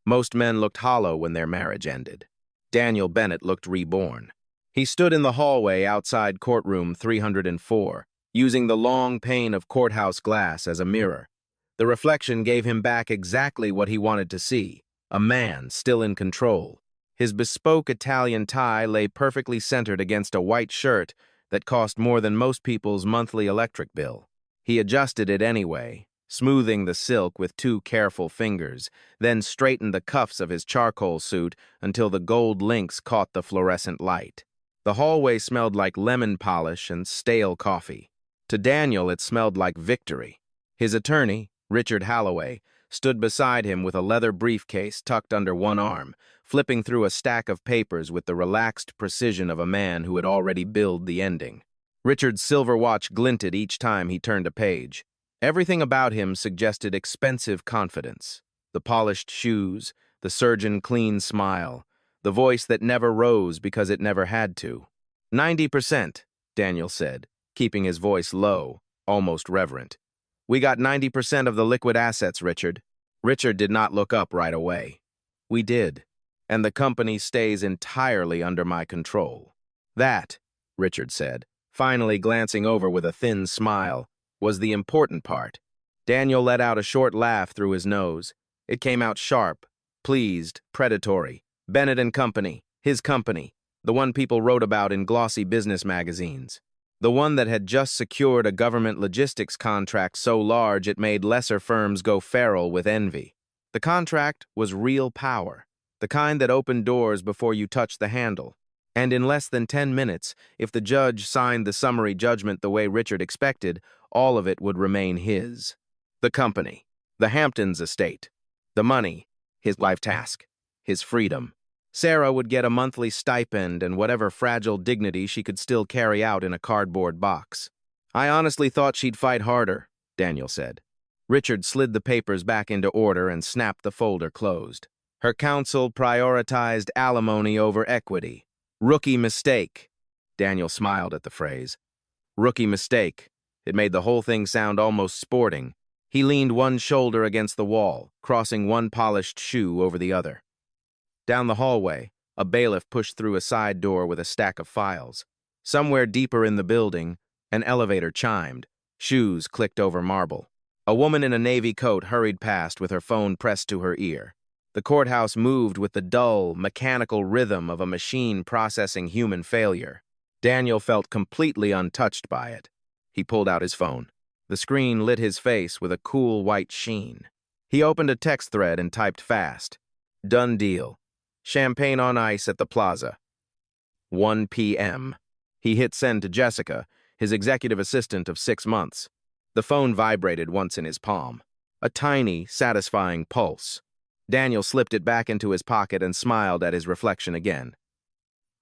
Most men looked hollow when their marriage ended. Daniel Bennett looked reborn. He stood in the hallway outside Courtroom 304, using the long pane of courthouse glass as a mirror. The reflection gave him back exactly what he wanted to see, a man still in control. His bespoke Italian tie lay perfectly centered against a white shirt that cost more than most people's monthly electric bill. He adjusted it anyway, smoothing the silk with 2 careful fingers, then straightened the cuffs of his charcoal suit until the gold links caught the fluorescent light. The hallway smelled like lemon polish and stale coffee. To Daniel, it smelled like victory. His attorney, Richard Holloway, stood beside him with a leather briefcase tucked under one arm, flipping through a stack of papers with the relaxed precision of a man who had already billed the ending. Richard's silver watch glinted each time he turned a page. Everything about him suggested expensive confidence. The polished shoes, the surgeon-clean smile, the voice that never rose because it never had to. 90%, Daniel said, keeping his voice low, almost reverent. We got 90% of the liquid assets, Richard. Richard did not look up right away. We did, and the company stays entirely under my control. That, Richard said, finally glancing over with a thin smile, was the important part. Daniel let out a short laugh through his nose. It came out sharp, pleased, predatory. Bennett and Company, his company, the one people wrote about in glossy business magazines. The one that had just secured a government logistics contract so large it made lesser firms go feral with envy. The contract was real power, the kind that opened doors before you touched the handle. And in less than 10 minutes, if the judge signed the summary judgment the way Richard expected, all of it would remain his. The company, the Hamptons estate, the money, his life task, his freedom. Sarah would get a monthly stipend and whatever fragile dignity she could still carry out in a cardboard box. I honestly thought she'd fight harder, Daniel said. Richard slid the papers back into order and snapped the folder closed. Her counsel prioritized alimony over equity. Rookie mistake. Daniel smiled at the phrase. Rookie mistake. It made the whole thing sound almost sporting. He leaned one shoulder against the wall, crossing one polished shoe over the other. Down the hallway, a bailiff pushed through a side door with a stack of files. Somewhere deeper in the building, an elevator chimed. Shoes clicked over marble. A woman in a navy coat hurried past with her phone pressed to her ear. The courthouse moved with the dull, mechanical rhythm of a machine processing human failure. Daniel felt completely untouched by it. He pulled out his phone. The screen lit his face with a cool white sheen. He opened a text thread and typed fast. Done deal. Champagne on ice at the plaza. 1 p.m. He hit send to Jessica, his executive assistant of 6 months. The phone vibrated once in his palm. A tiny, satisfying pulse. Daniel slipped it back into his pocket and smiled at his reflection again.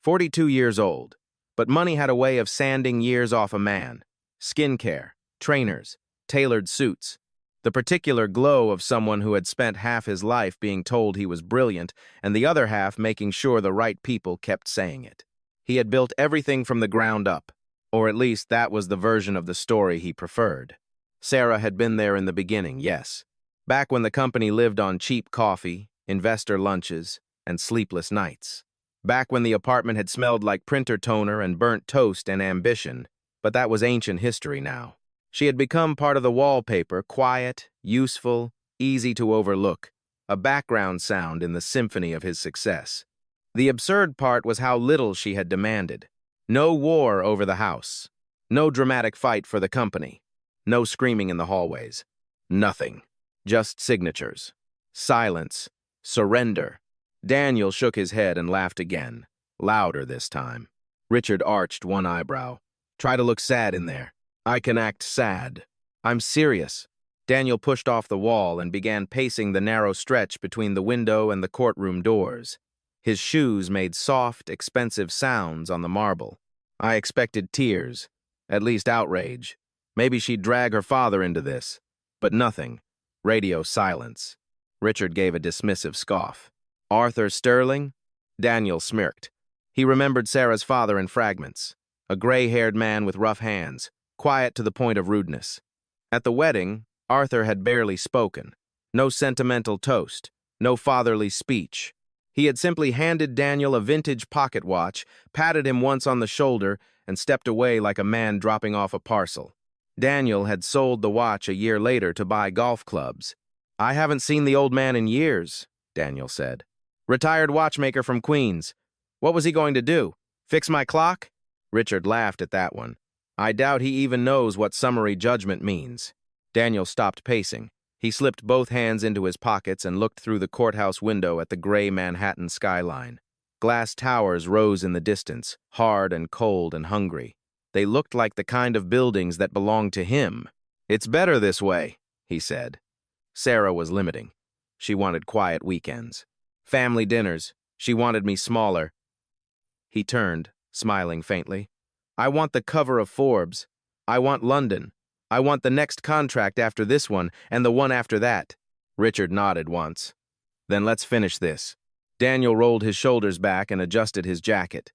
42 years old, but money had a way of sanding years off a man. Skincare, trainers, tailored suits. The particular glow of someone who had spent half his life being told he was brilliant and the other half making sure the right people kept saying it. He had built everything from the ground up, or at least that was the version of the story he preferred. Sarah had been there in the beginning, yes. Back when the company lived on cheap coffee, investor lunches, and sleepless nights. Back when the apartment had smelled like printer toner and burnt toast and ambition, but that was ancient history now. She had become part of the wallpaper, quiet, useful, easy to overlook, a background sound in the symphony of his success. The absurd part was how little she had demanded. No war over the house. No dramatic fight for the company. No screaming in the hallways. Nothing. Just signatures. Silence. Surrender. Daniel shook his head and laughed again, louder this time. Richard arched one eyebrow. Try to look sad in there. I can act sad. I'm serious. Daniel pushed off the wall and began pacing the narrow stretch between the window and the courtroom doors. His shoes made soft, expensive sounds on the marble. I expected tears, at least outrage. Maybe she'd drag her father into this. But nothing. Radio silence. Richard gave a dismissive scoff. Arthur Sterling? Daniel smirked. He remembered Sarah's father in fragments. A gray-haired man with rough hands, quiet to the point of rudeness. At the wedding, Arthur had barely spoken. No sentimental toast, No fatherly speech. He had simply handed Daniel a vintage pocket watch, patted him once on the shoulder, and stepped away like a man dropping off a parcel. Daniel had sold the watch a year later to buy golf clubs. "I haven't seen the old man in years," Daniel said. "Retired watchmaker from Queens. What was he going to do? Fix my clock?" Richard laughed at that one. "I doubt he even knows what summary judgment means." Daniel stopped pacing. He slipped both hands into his pockets and looked through the courthouse window at the gray Manhattan skyline. Glass towers rose in the distance, hard and cold and hungry. They looked like the kind of buildings that belonged to him. "It's better this way," he said. Sarah was limiting. She wanted quiet weekends. Family dinners. She wanted me smaller. He turned, smiling faintly. "I want the cover of Forbes. I want London. I want the next contract after this one, and the one after that." Richard nodded once. "Then let's finish this." Daniel rolled his shoulders back and adjusted his jacket.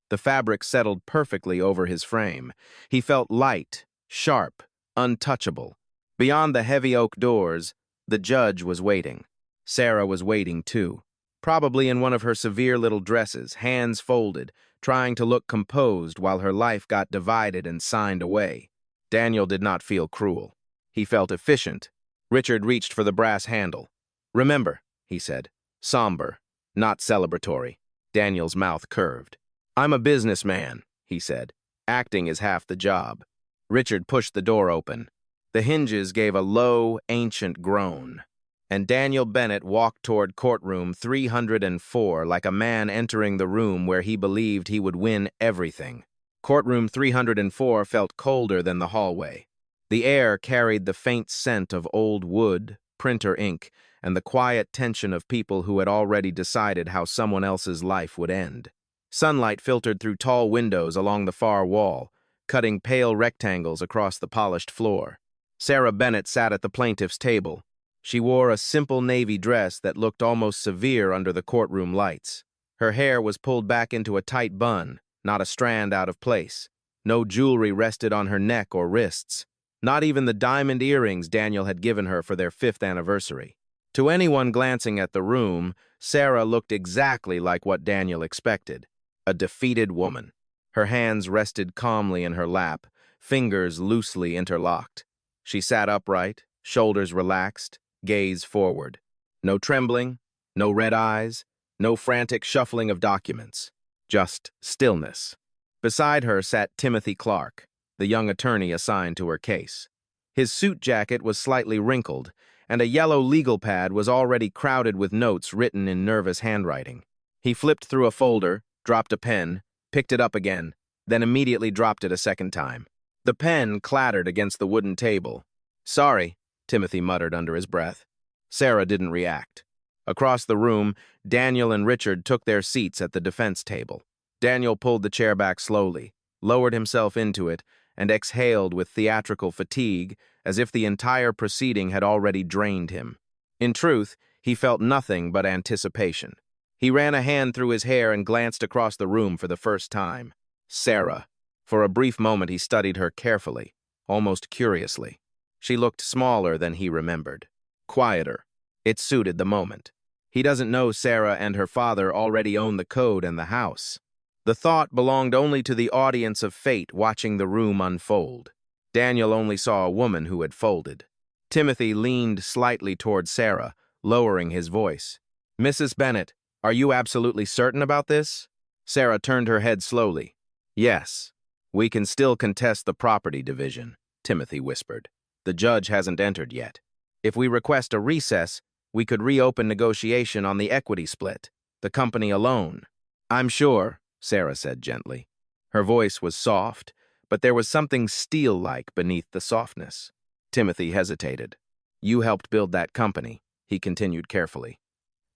The fabric settled perfectly over his frame. He felt light, sharp, untouchable. Beyond the heavy oak doors, the judge was waiting. Sarah was waiting too, probably in one of her severe little dresses, hands folded, trying to look composed while her life got divided and signed away. Daniel did not feel cruel. He felt efficient. Richard reached for the brass handle. "Remember," he said, "somber, not celebratory." Daniel's mouth curved. "I'm a businessman," he said. "Acting is half the job." Richard pushed the door open. The hinges gave a low, ancient groan, and Daniel Bennett walked toward Courtroom 304 like a man entering the room where he believed he would win everything. Courtroom 304 felt colder than the hallway. The air carried the faint scent of old wood, printer ink, and the quiet tension of people who had already decided how someone else's life would end. Sunlight filtered through tall windows along the far wall, cutting pale rectangles across the polished floor. Sarah Bennett sat at the plaintiff's table. She wore a simple navy dress that looked almost severe under the courtroom lights. Her hair was pulled back into a tight bun, not a strand out of place. No jewelry rested on her neck or wrists, not even the diamond earrings Daniel had given her for their 5th anniversary. To anyone glancing at the room, Sarah looked exactly like what Daniel expected, a defeated woman. Her hands rested calmly in her lap, fingers loosely interlocked. She sat upright, shoulders relaxed, gaze forward. No trembling, no red eyes, no frantic shuffling of documents. Just stillness. Beside her sat Timothy Clark, the young attorney assigned to her case. His suit jacket was slightly wrinkled, and a yellow legal pad was already crowded with notes written in nervous handwriting. He flipped through a folder, dropped a pen, picked it up again, then immediately dropped it a second time. The pen clattered against the wooden table. "Sorry," Timothy muttered under his breath. Sarah didn't react. Across the room, Daniel and Richard took their seats at the defense table. Daniel pulled the chair back slowly, lowered himself into it, and exhaled with theatrical fatigue, as if the entire proceeding had already drained him. In truth, he felt nothing but anticipation. He ran a hand through his hair and glanced across the room for the first time. Sarah. For a brief moment he studied her carefully, almost curiously. She looked smaller than he remembered. Quieter. It suited the moment. He doesn't know Sarah and her father already own the code and the house. The thought belonged only to the audience of fate watching the room unfold. Daniel only saw a woman who had folded. Timothy leaned slightly toward Sarah, lowering his voice. "Mrs. Bennett, are you absolutely certain about this?" Sarah turned her head slowly. "Yes. We can still contest the property division," Timothy whispered. "The judge hasn't entered yet. If we request a recess, we could reopen negotiation on the equity split, the company alone." "I'm sure," Sarah said gently. Her voice was soft, but there was something steel-like beneath the softness. Timothy hesitated. "You helped build that company," he continued carefully.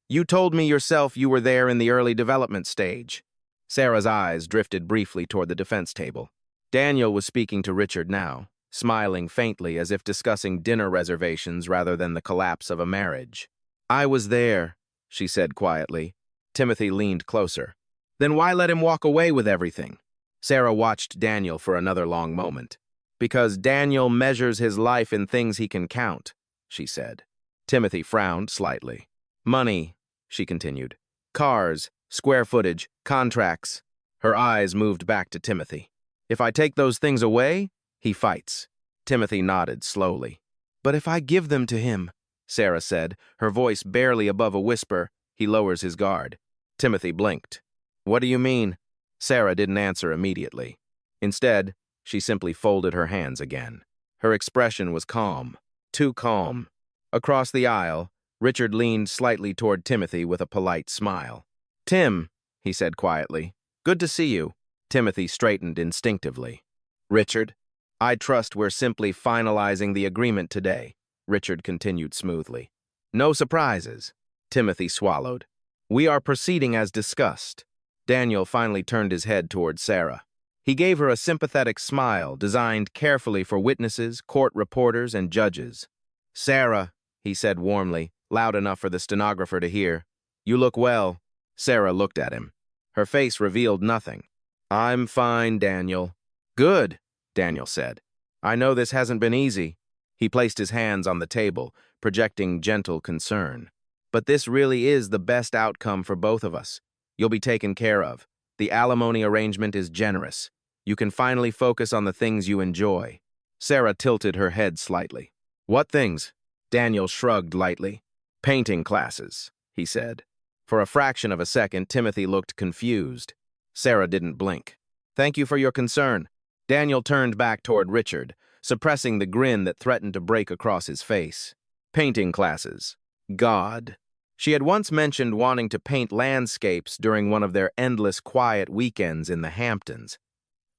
"You told me yourself you were there in the early development stage." Sarah's eyes drifted briefly toward the defense table. Daniel was speaking to Richard now, smiling faintly as if discussing dinner reservations rather than the collapse of a marriage. "I was there," she said quietly. Timothy leaned closer. "Then why let him walk away with everything?" Sarah watched Daniel for another long moment. "Because Daniel measures his life in things he can count," she said. Timothy frowned slightly. Money, she continued. Cars, square footage, contracts. Her eyes moved back to Timothy. If I take those things away, he fights. Timothy nodded slowly. But if I give them to him, Sarah said, her voice barely above a whisper, he lowers his guard. Timothy blinked. What do you mean? Sarah didn't answer immediately. Instead, she simply folded her hands again. Her expression was calm, too calm. Across the aisle, Richard leaned slightly toward Timothy with a polite smile. Tim, he said quietly, good to see you. Timothy straightened instinctively. Richard, I trust we're simply finalizing the agreement today, Richard continued smoothly. No surprises. Timothy swallowed. We are proceeding as discussed. Daniel finally turned his head toward Sarah. He gave her a sympathetic smile designed carefully for witnesses, court reporters, and judges. Sarah, he said warmly, loud enough for the stenographer to hear. You look well. Sarah looked at him. Her face revealed nothing. I'm fine, Daniel. Good, Daniel said. I know this hasn't been easy. He placed his hands on the table, projecting gentle concern. But this really is the best outcome for both of us. You'll be taken care of. The alimony arrangement is generous. You can finally focus on the things you enjoy. Sarah tilted her head slightly. What things? Daniel shrugged lightly. Painting classes, he said. For a fraction of a second, Timothy looked confused. Sarah didn't blink. Thank you for your concern. Daniel turned back toward Richard, suppressing the grin that threatened to break across his face. Painting classes. God. She had once mentioned wanting to paint landscapes during one of their endless quiet weekends in the Hamptons.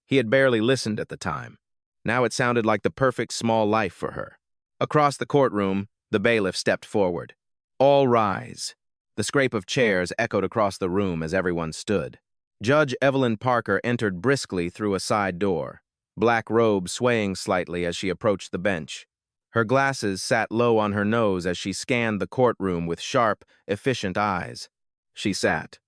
He had barely listened at the time. Now it sounded like the perfect small life for her. Across the courtroom, the bailiff stepped forward. All rise. The scrape of chairs echoed across the room as everyone stood. Judge Evelyn Parker entered briskly through a side door, black robe swaying slightly as she approached the bench. Her glasses sat low on her nose as she scanned the courtroom with sharp, efficient eyes. She sat.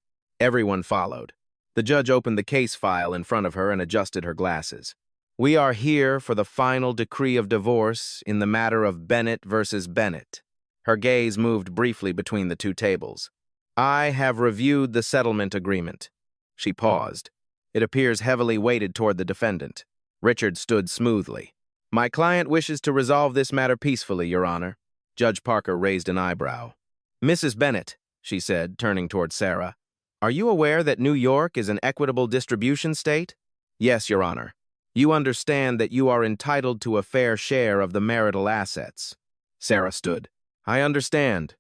Everyone followed. The judge opened the case file in front of her and adjusted her glasses. We are here for the final decree of divorce in the matter of Bennett versus Bennett. Her gaze moved briefly between the two tables. I have reviewed the settlement agreement. She paused. It appears heavily weighted toward the defendant. Richard stood smoothly. My client wishes to resolve this matter peacefully, Your Honor. Judge Parker raised an eyebrow. Mrs. Bennett, she said, turning toward Sarah, are you aware that New York is an equitable distribution state? Yes, Your Honor. You understand that you are entitled to a fair share of the marital assets. Sarah stood. I understand.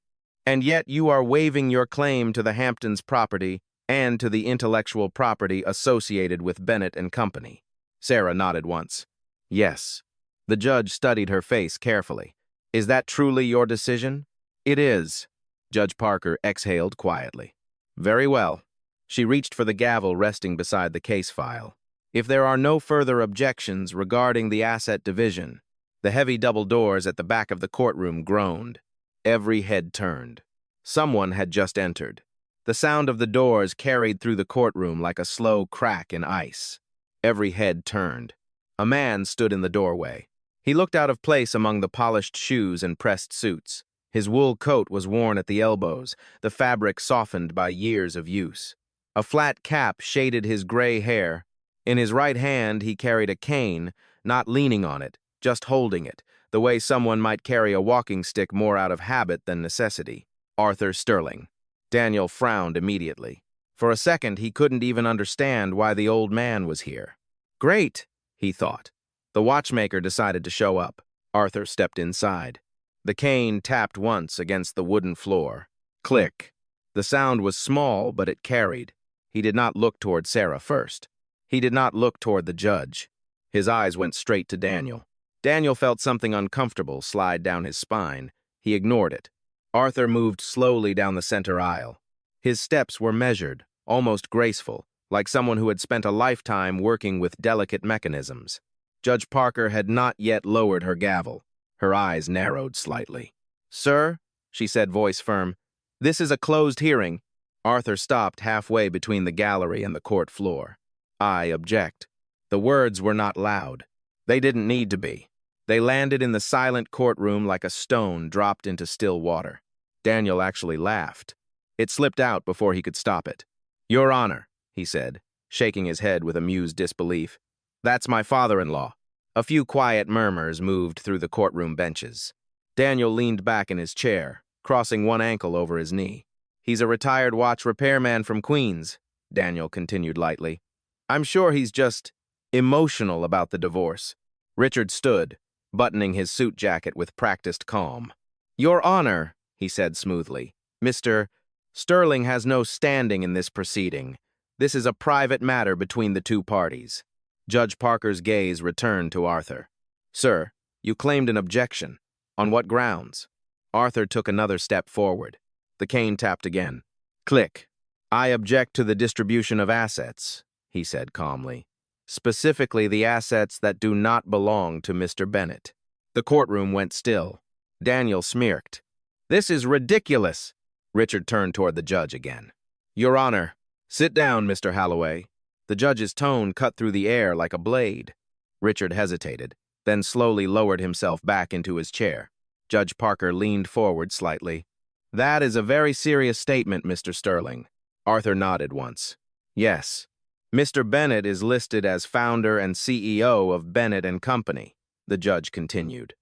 And yet you are waiving your claim to the Hamptons property and to the intellectual property associated with Bennett and Company. Sarah nodded once. Yes. The judge studied her face carefully. Is that truly your decision? It is. Judge Parker exhaled quietly. Very well. She reached for the gavel resting beside the case file. If there are no further objections regarding the asset division, the heavy double doors at the back of the courtroom groaned. Every head turned. Someone had just entered. The sound of the doors carried through the courtroom like a slow crack in ice. Every head turned. A man stood in the doorway. He looked out of place among the polished shoes and pressed suits. His wool coat was worn at the elbows, the fabric softened by years of use. A flat cap shaded his gray hair. In his right hand, he carried a cane, not leaning on it, just holding it, the way someone might carry a walking stick more out of habit than necessity. Arthur Sterling. Daniel frowned immediately. For a second, he couldn't even understand why the old man was here. Great, he thought. The watchmaker decided to show up. Arthur stepped inside. The cane tapped once against the wooden floor. Click. The sound was small, but it carried. He did not look toward Sarah first. He did not look toward the judge. His eyes went straight to Daniel. Daniel felt something uncomfortable slide down his spine. He ignored it. Arthur moved slowly down the center aisle. His steps were measured, almost graceful, like someone who had spent a lifetime working with delicate mechanisms. Judge Parker had not yet lowered her gavel. Her eyes narrowed slightly. Sir, she said, voice firm, this is a closed hearing. Arthur stopped halfway between the gallery and the court floor. I object. The words were not loud. They didn't need to be. They landed in the silent courtroom like a stone dropped into still water. Daniel actually laughed. It slipped out before he could stop it. "Your Honor," he said, shaking his head with amused disbelief. "That's my father-in-law." A few quiet murmurs moved through the courtroom benches. Daniel leaned back in his chair, crossing one ankle over his knee. "He's a retired watch repairman from Queens," Daniel continued lightly. "I'm sure he's just emotional about the divorce." Richard stood, buttoning his suit jacket with practiced calm. "Your Honor," he said smoothly, "Mr. Sterling has no standing in this proceeding. This is a private matter between the two parties." Judge Parker's gaze returned to Arthur. "Sir, you claimed an objection. On what grounds?" Arthur took another step forward. The cane tapped again. Click. "I object to the distribution of assets," he said calmly. "Specifically the assets that do not belong to Mr. Bennett." The courtroom went still. Daniel smirked. "This is ridiculous." Richard turned toward the judge again. "Your Honor." "Sit down, Mr. Holloway." The judge's tone cut through the air like a blade. Richard hesitated, then slowly lowered himself back into his chair. Judge Parker leaned forward slightly. "That is a very serious statement, Mr. Sterling." Arthur nodded once. "Yes. Mr. Bennett is listed as founder and CEO of Bennett and Company," the judge continued.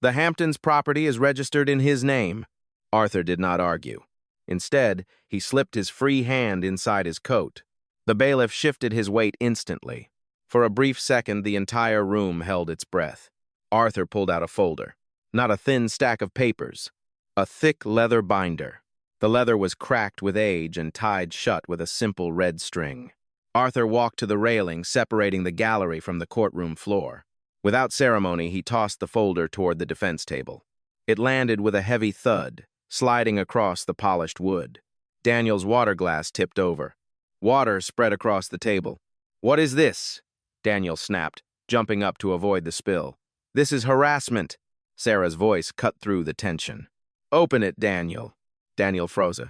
"The Hamptons property is registered in his name." Arthur did not argue. Instead, he slipped his free hand inside his coat. The bailiff shifted his weight instantly. For a brief second, the entire room held its breath. Arthur pulled out a folder. Not a thin stack of papers. A thick leather binder. The leather was cracked with age and tied shut with a simple red string. Arthur walked to the railing separating the gallery from the courtroom floor. Without ceremony, he tossed the folder toward the defense table. It landed with a heavy thud, sliding across the polished wood. Daniel's water glass tipped over. Water spread across the table. "What is this?" Daniel snapped, jumping up to avoid the spill. "This is harassment." Sarah's voice cut through the tension. "Open it, Daniel." Daniel froze.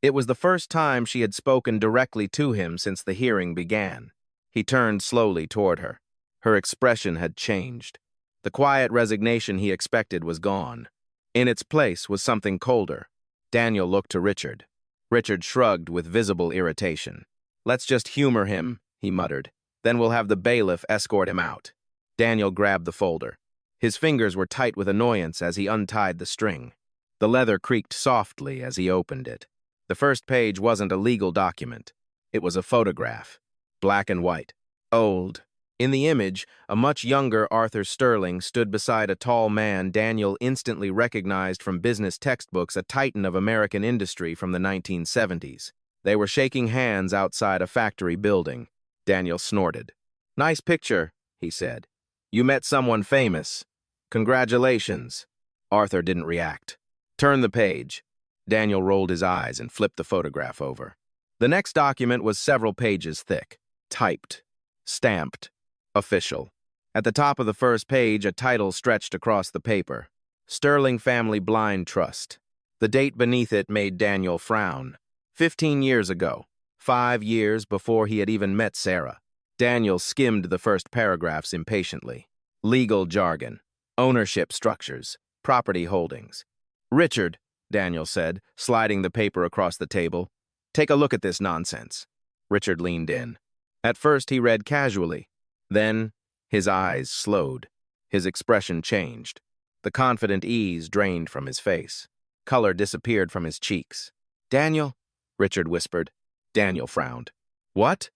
It was the first time she had spoken directly to him since the hearing began. He turned slowly toward her. Her expression had changed. The quiet resignation he expected was gone. In its place was something colder. Daniel looked to Richard. Richard shrugged with visible irritation. "Let's just humor him," he muttered. "Then we'll have the bailiff escort him out." Daniel grabbed the folder. His fingers were tight with annoyance as he untied the string. The leather creaked softly as he opened it. The first page wasn't a legal document. It was a photograph. Black and white. Old. In the image, a much younger Arthur Sterling stood beside a tall man Daniel instantly recognized from business textbooks, a titan of American industry from the 1970s. They were shaking hands outside a factory building. Daniel snorted. "Nice picture," he said. "You met someone famous. Congratulations." Arthur didn't react. "Turn the page." Daniel rolled his eyes and flipped the photograph over. The next document was several pages thick. Typed. Stamped. Official. At the top of the first page, a title stretched across the paper. Sterling Family Blind Trust. The date beneath it made Daniel frown. 15 years ago. 5 years before he had even met Sarah. Daniel skimmed the first paragraphs impatiently. Legal jargon. Ownership structures. Property holdings. "Richard," Daniel said, sliding the paper across the table. "Take a look at this nonsense." Richard leaned in. At first he read casually. Then his eyes slowed. His expression changed. The confident ease drained from his face. Color disappeared from his cheeks. "Daniel," Richard whispered. Daniel frowned. "What?"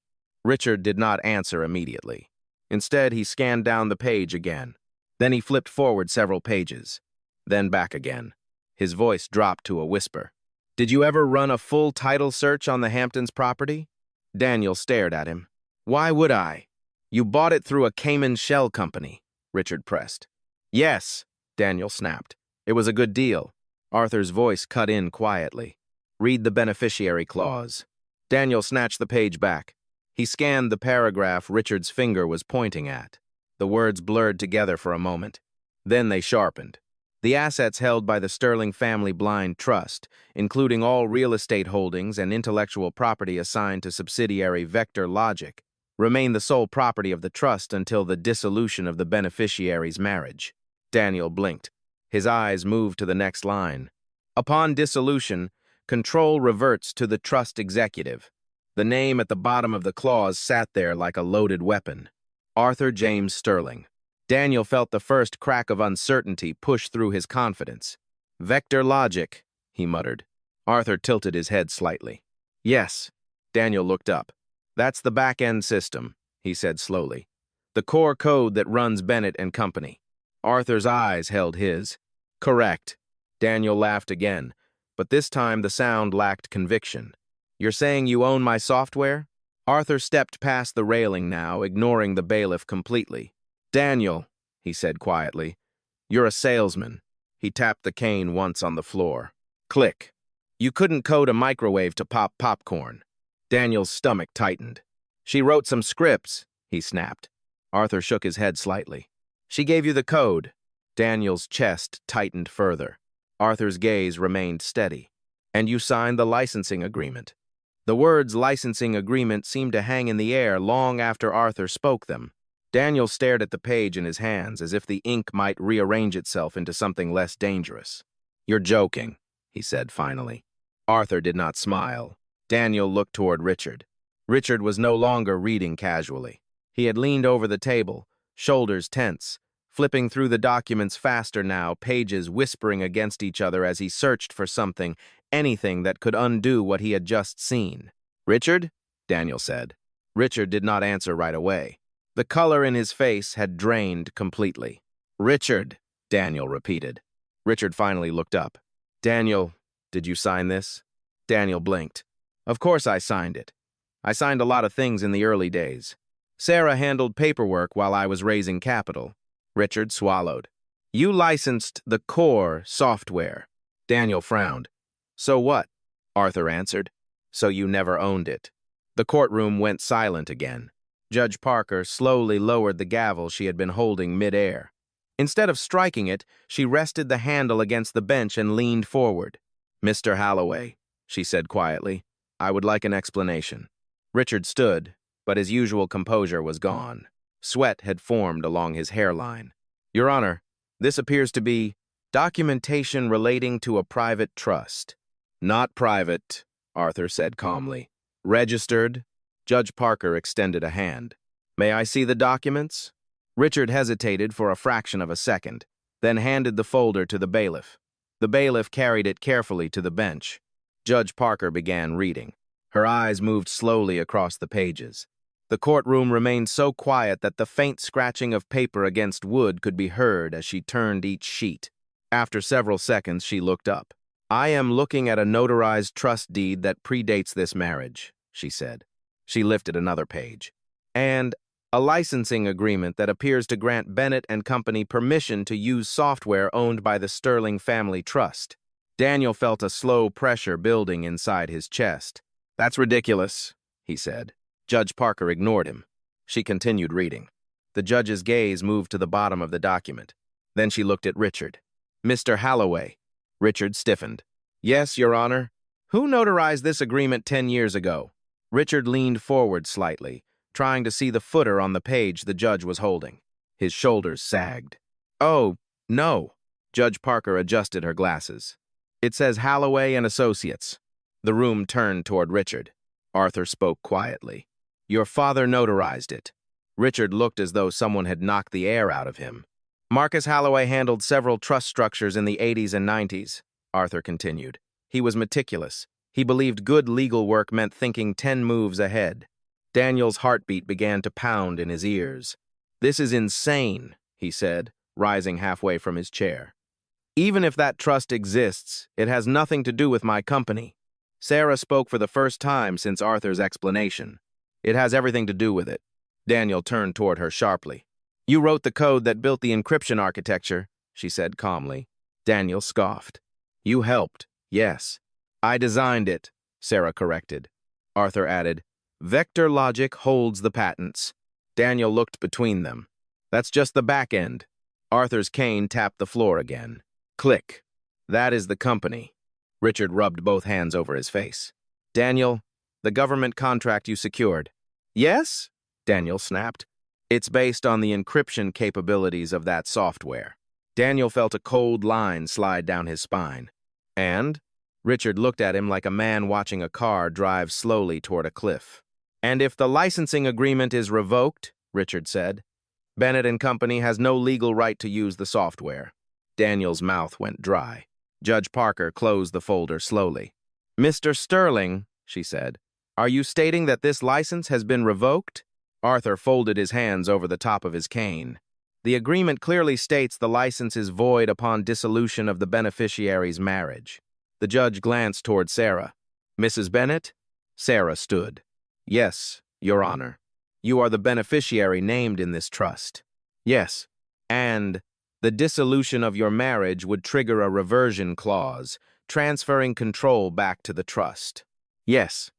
Richard did not answer immediately. Instead, he scanned down the page again. Then he flipped forward several pages. Then back again. His voice dropped to a whisper. "Did you ever run a full title search on the Hamptons property?" Daniel stared at him. "Why would I?" "You bought it through a Cayman shell company," Richard pressed. "Yes," Daniel snapped. "It was a good deal." Arthur's voice cut in quietly. "Read the beneficiary clause." Daniel snatched the page back. He scanned the paragraph Richard's finger was pointing at. The words blurred together for a moment. Then they sharpened. The assets held by the Sterling Family Blind Trust, including all real estate holdings and intellectual property assigned to subsidiary Vector Logic, remain the sole property of the trust until the dissolution of the beneficiary's marriage. Daniel blinked. His eyes moved to the next line. Upon dissolution, control reverts to the trust executive. The name at the bottom of the clause sat there like a loaded weapon. Arthur James Sterling. Daniel felt the first crack of uncertainty push through his confidence. Vector logic, he muttered. Arthur tilted his head slightly. Yes. Daniel looked up. That's the back-end system, he said slowly. The core code that runs Bennett and Company. Arthur's eyes held his. Correct. Daniel laughed again, but this time the sound lacked conviction. You're saying you own my software? Arthur stepped past the railing now, ignoring the bailiff completely. Daniel, he said quietly, you're a salesman. He tapped the cane once on the floor. Click. You couldn't code a microwave to pop popcorn. Daniel's stomach tightened. She wrote some scripts, he snapped. Arthur shook his head slightly. She gave you the code. Daniel's chest tightened further. Arthur's gaze remained steady. And you signed the licensing agreement. The words licensing agreement seemed to hang in the air long after Arthur spoke them. Daniel stared at the page in his hands as if the ink might rearrange itself into something less dangerous. You're joking, he said finally. Arthur did not smile. Daniel looked toward Richard. Richard was no longer reading casually. He had leaned over the table, shoulders tense, flipping through the documents faster now, pages whispering against each other as he searched for something, anything that could undo what he had just seen. Richard? Daniel said. Richard did not answer right away. The color in his face had drained completely. Richard, Daniel repeated. Richard finally looked up. Daniel, did you sign this? Daniel blinked. Of course I signed it. I signed a lot of things in the early days. Sarah handled paperwork while I was raising capital. Richard swallowed. You licensed the core software. Daniel frowned. So what? Arthur answered. So you never owned it. The courtroom went silent again. Judge Parker slowly lowered the gavel she had been holding mid-air. Instead of striking it, she rested the handle against the bench and leaned forward. Mr. Holloway, she said quietly, I would like an explanation. Richard stood, but his usual composure was gone. Sweat had formed along his hairline. Your Honor, this appears to be documentation relating to a private trust. Not private, Arthur said calmly. Registered. Judge Parker extended a hand. May I see the documents? Richard hesitated for a fraction of a second, then handed the folder to the bailiff. The bailiff carried it carefully to the bench. Judge Parker began reading. Her eyes moved slowly across the pages. The courtroom remained so quiet that the faint scratching of paper against wood could be heard as she turned each sheet. After several seconds, she looked up. I am looking at a notarized trust deed that predates this marriage, she said. She lifted another page. And a licensing agreement that appears to grant Bennett and Company permission to use software owned by the Sterling Family Trust. Daniel felt a slow pressure building inside his chest. That's ridiculous, he said. Judge Parker ignored him. She continued reading. The judge's gaze moved to the bottom of the document. Then she looked at Richard. Mr. Holloway. Richard stiffened. Yes, Your Honor. Who notarized this agreement 10 years ago? Richard leaned forward slightly, trying to see the footer on the page the judge was holding. His shoulders sagged. Oh, no. Judge Parker adjusted her glasses. It says Holloway and Associates. The room turned toward Richard. Arthur spoke quietly. Your father notarized it. Richard looked as though someone had knocked the air out of him. Marcus Holloway handled several trust structures in the 80s and 90s, Arthur continued. He was meticulous. He believed good legal work meant thinking 10 moves ahead. Daniel's heartbeat began to pound in his ears. This is insane, he said, rising halfway from his chair. Even if that trust exists, it has nothing to do with my company. Sarah spoke for the first time since Arthur's explanation. It has everything to do with it. Daniel turned toward her sharply. You wrote the code that built the encryption architecture, she said calmly. Daniel scoffed. You helped, yes. I designed it, Sarah corrected. Arthur added, Vector logic holds the patents. Daniel looked between them. That's just the back end. Arthur's cane tapped the floor again. Click. That is the company. Richard rubbed both hands over his face. Daniel, the government contract you secured. Yes? Daniel snapped. It's based on the encryption capabilities of that software. Daniel felt a cold line slide down his spine. And? Richard looked at him like a man watching a car drive slowly toward a cliff. And if the licensing agreement is revoked, Richard said, Bennett and Company has no legal right to use the software. Daniel's mouth went dry. Judge Parker closed the folder slowly. Mr. Sterling, she said, are you stating that this license has been revoked? Arthur folded his hands over the top of his cane. The agreement clearly states the license is void upon dissolution of the beneficiary's marriage. The judge glanced toward Sarah. Mrs. Bennett? Sarah stood. Yes, Your Honor. You are the beneficiary named in this trust. Yes. And the dissolution of your marriage would trigger a reversion clause, transferring control back to the trust. Yes.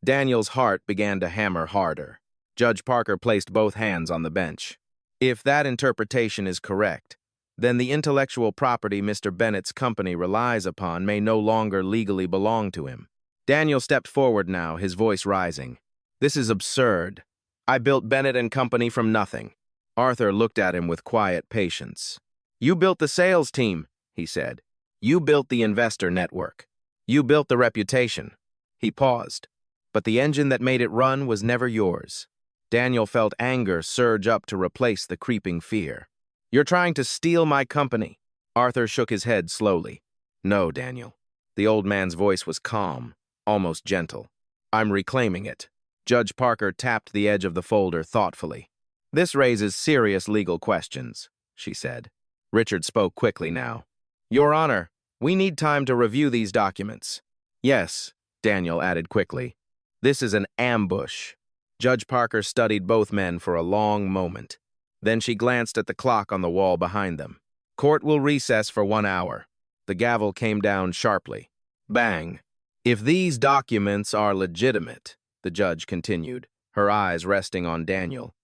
Daniel's heart began to hammer harder. Judge Parker placed both hands on the bench. If that interpretation is correct, then the intellectual property Mr. Bennett's company relies upon may no longer legally belong to him. Daniel stepped forward now, his voice rising. This is absurd. I built Bennett and Company from nothing. Arthur looked at him with quiet patience. You built the sales team, he said. You built the investor network. You built the reputation. He paused. But the engine that made it run was never yours. Daniel felt anger surge up to replace the creeping fear. You're trying to steal my company. Arthur shook his head slowly. No, Daniel. The old man's voice was calm, almost gentle. I'm reclaiming it. Judge Parker tapped the edge of the folder thoughtfully. This raises serious legal questions, she said. Richard spoke quickly now. Your Honor, we need time to review these documents. Yes, Daniel added quickly. This is an ambush. Judge Parker studied both men for a long moment. Then she glanced at the clock on the wall behind them. Court will recess for 1 hour. The gavel came down sharply. Bang. If these documents are legitimate, the judge continued, her eyes resting on Daniel,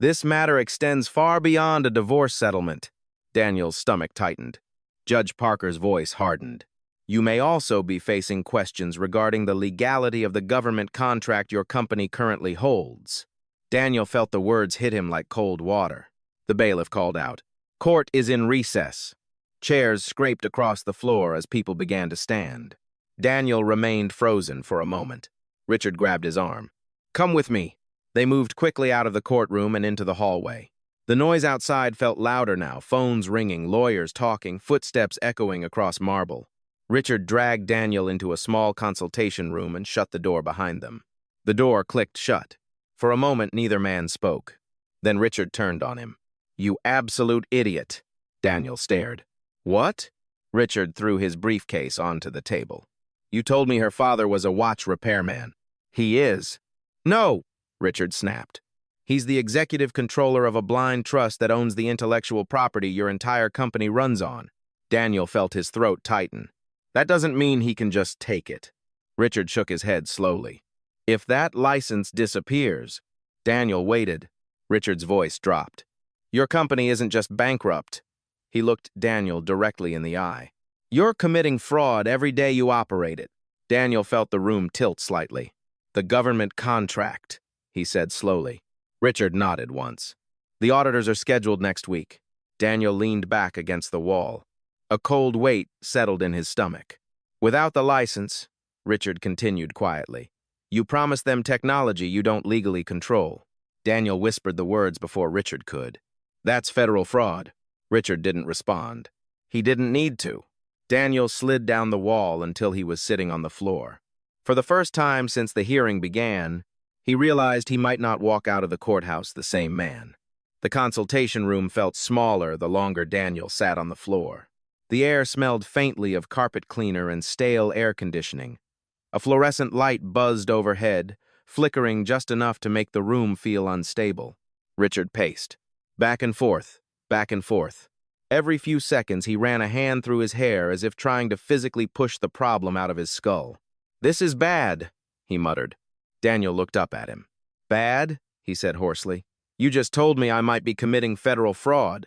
this matter extends far beyond a divorce settlement. Daniel's stomach tightened. Judge Parker's voice hardened. You may also be facing questions regarding the legality of the government contract your company currently holds. Daniel felt the words hit him like cold water. The bailiff called out, Court is in recess. Chairs scraped across the floor as people began to stand. Daniel remained frozen for a moment. Richard grabbed his arm. Come with me. They moved quickly out of the courtroom and into the hallway. The noise outside felt louder now, phones ringing, lawyers talking, footsteps echoing across marble. Richard dragged Daniel into a small consultation room and shut the door behind them. The door clicked shut. For a moment, neither man spoke. Then Richard turned on him. You absolute idiot. Daniel stared. What? Richard threw his briefcase onto the table. You told me her father was a watch repairman. He is. No, Richard snapped. He's the executive controller of a blind trust that owns the intellectual property your entire company runs on. Daniel felt his throat tighten. That doesn't mean he can just take it. Richard shook his head slowly. If that license disappears, Daniel waited. Richard's voice dropped. Your company isn't just bankrupt. He looked Daniel directly in the eye. You're committing fraud every day you operate it. Daniel felt the room tilt slightly. The government contract, he said slowly. Richard nodded once. The auditors are scheduled next week. Daniel leaned back against the wall. A cold weight settled in his stomach. Without the license, Richard continued quietly, you promised them technology you don't legally control. Daniel whispered the words before Richard could. That's federal fraud. Richard didn't respond. He didn't need to. Daniel slid down the wall until he was sitting on the floor. For the first time since the hearing began, he realized he might not walk out of the courthouse the same man. The consultation room felt smaller the longer Daniel sat on the floor. The air smelled faintly of carpet cleaner and stale air conditioning. A fluorescent light buzzed overhead, flickering just enough to make the room feel unstable. Richard paced. Back and forth, back and forth. Every few seconds he ran a hand through his hair as if trying to physically push the problem out of his skull. This is bad, he muttered. Daniel looked up at him. Bad? He said hoarsely. You just told me I might be committing federal fraud.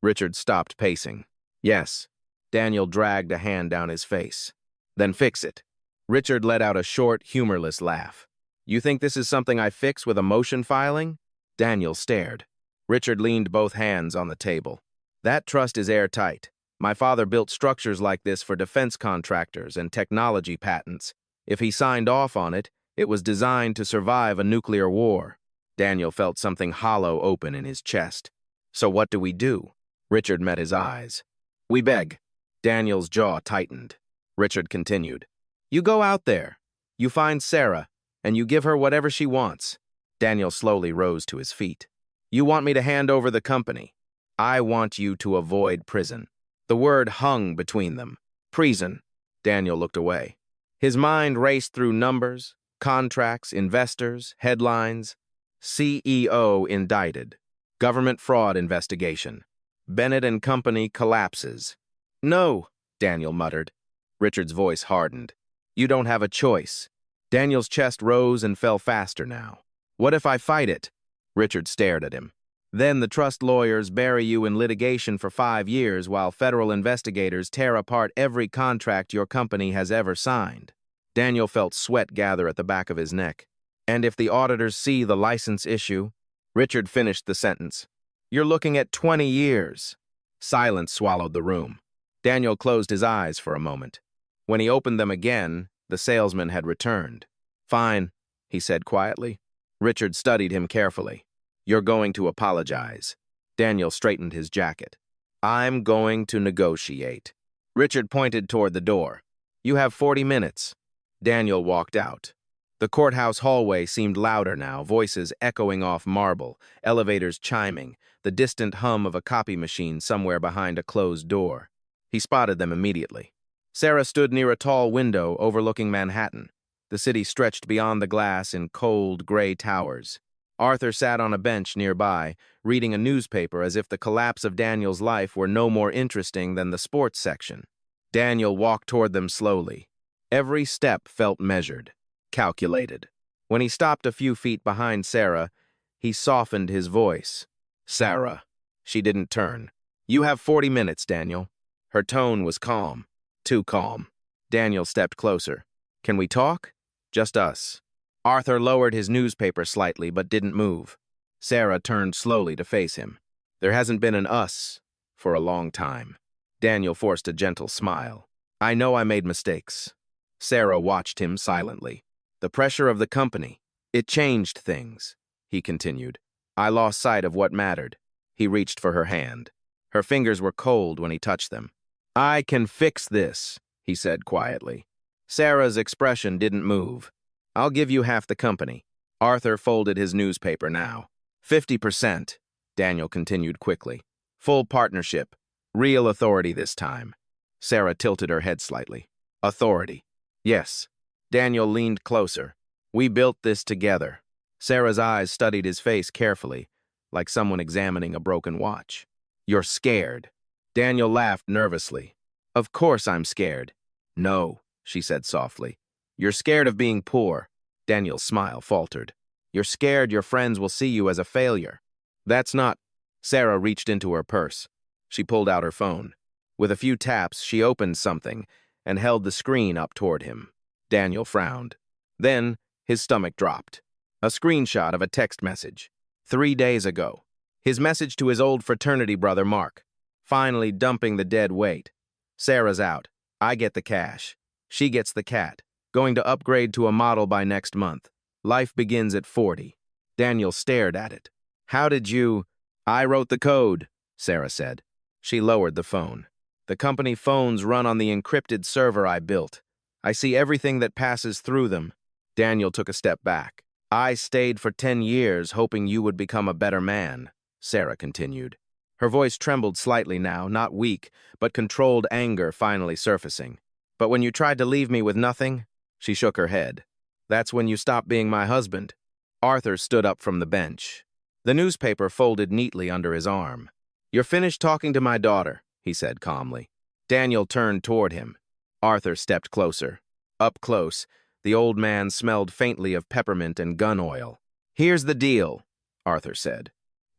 Richard stopped pacing. Yes. Daniel dragged a hand down his face. Then fix it. Richard let out a short, humorless laugh. You think this is something I fix with a motion filing? Daniel stared. Richard leaned both hands on the table. That trust is airtight. My father built structures like this for defense contractors and technology patents. If he signed off on it, it was designed to survive a nuclear war. Daniel felt something hollow open in his chest. So what do we do? Richard met his eyes. We beg. Daniel's jaw tightened. Richard continued. You go out there. You find Sarah, and you give her whatever she wants. Daniel slowly rose to his feet. You want me to hand over the company. I want you to avoid prison. The word hung between them. Prison. Daniel looked away. His mind raced through numbers, contracts, investors, headlines. CEO indicted. Government fraud investigation. Bennett and Company collapses. No, Daniel muttered. Richard's voice hardened. You don't have a choice. Daniel's chest rose and fell faster now. What if I fight it? Richard stared at him. Then the trust lawyers bury you in litigation for 5 years while federal investigators tear apart every contract your company has ever signed. Daniel felt sweat gather at the back of his neck. And if the auditors see the license issue? Richard finished the sentence. You're looking at 20 years. Silence swallowed the room. Daniel closed his eyes for a moment. When he opened them again, the salesman had returned. Fine, he said quietly. Richard studied him carefully. You're going to apologize. Daniel straightened his jacket. I'm going to negotiate. Richard pointed toward the door. You have 40 minutes. Daniel walked out. The courthouse hallway seemed louder now, voices echoing off marble, elevators chiming, the distant hum of a copy machine somewhere behind a closed door. He spotted them immediately. Sarah stood near a tall window overlooking Manhattan. The city stretched beyond the glass in cold, gray towers. Arthur sat on a bench nearby, reading a newspaper as if the collapse of Daniel's life were no more interesting than the sports section. Daniel walked toward them slowly. Every step felt measured, calculated. When he stopped a few feet behind Sarah, he softened his voice. Sarah. She didn't turn. You have 40 minutes, Daniel. Her tone was calm. Too calm. Daniel stepped closer. Can we talk? Just us. Arthur lowered his newspaper slightly but didn't move. Sarah turned slowly to face him. There hasn't been an us for a long time. Daniel forced a gentle smile. I know I made mistakes. Sarah watched him silently. The pressure of the company. It changed things, he continued. I lost sight of what mattered. He reached for her hand. Her fingers were cold when he touched them. I can fix this, he said quietly. Sarah's expression didn't move. I'll give you half the company. Arthur folded his newspaper now. 50%, Daniel continued quickly. Full partnership. Real authority this time. Sarah tilted her head slightly. Authority. Yes. Daniel leaned closer. We built this together. Sarah's eyes studied his face carefully, like someone examining a broken watch. You're scared. Daniel laughed nervously. Of course I'm scared. No, she said softly. You're scared of being poor. Daniel's smile faltered. You're scared your friends will see you as a failure. That's not... Sarah reached into her purse. She pulled out her phone. With a few taps, she opened something and held the screen up toward him. Daniel frowned. Then, his stomach dropped. A screenshot of a text message. 3 days ago. His message to his old fraternity brother, Mark. Finally dumping the dead weight. Sarah's out. I get the cash. She gets the cat. Going to upgrade to a model by next month. Life begins at 40. Daniel stared at it. How did you... I wrote the code, Sarah said. She lowered the phone. The company phones run on the encrypted server I built. I see everything that passes through them. Daniel took a step back. I stayed for 10 years hoping you would become a better man, Sarah continued. Her voice trembled slightly now, not weak, but controlled anger finally surfacing. But when you tried to leave me with nothing, she shook her head. That's when you stopped being my husband. Arthur stood up from the bench. The newspaper folded neatly under his arm. You're finished talking to my daughter, he said calmly. Daniel turned toward him. Arthur stepped closer. Up close, the old man smelled faintly of peppermint and gun oil. Here's the deal, Arthur said.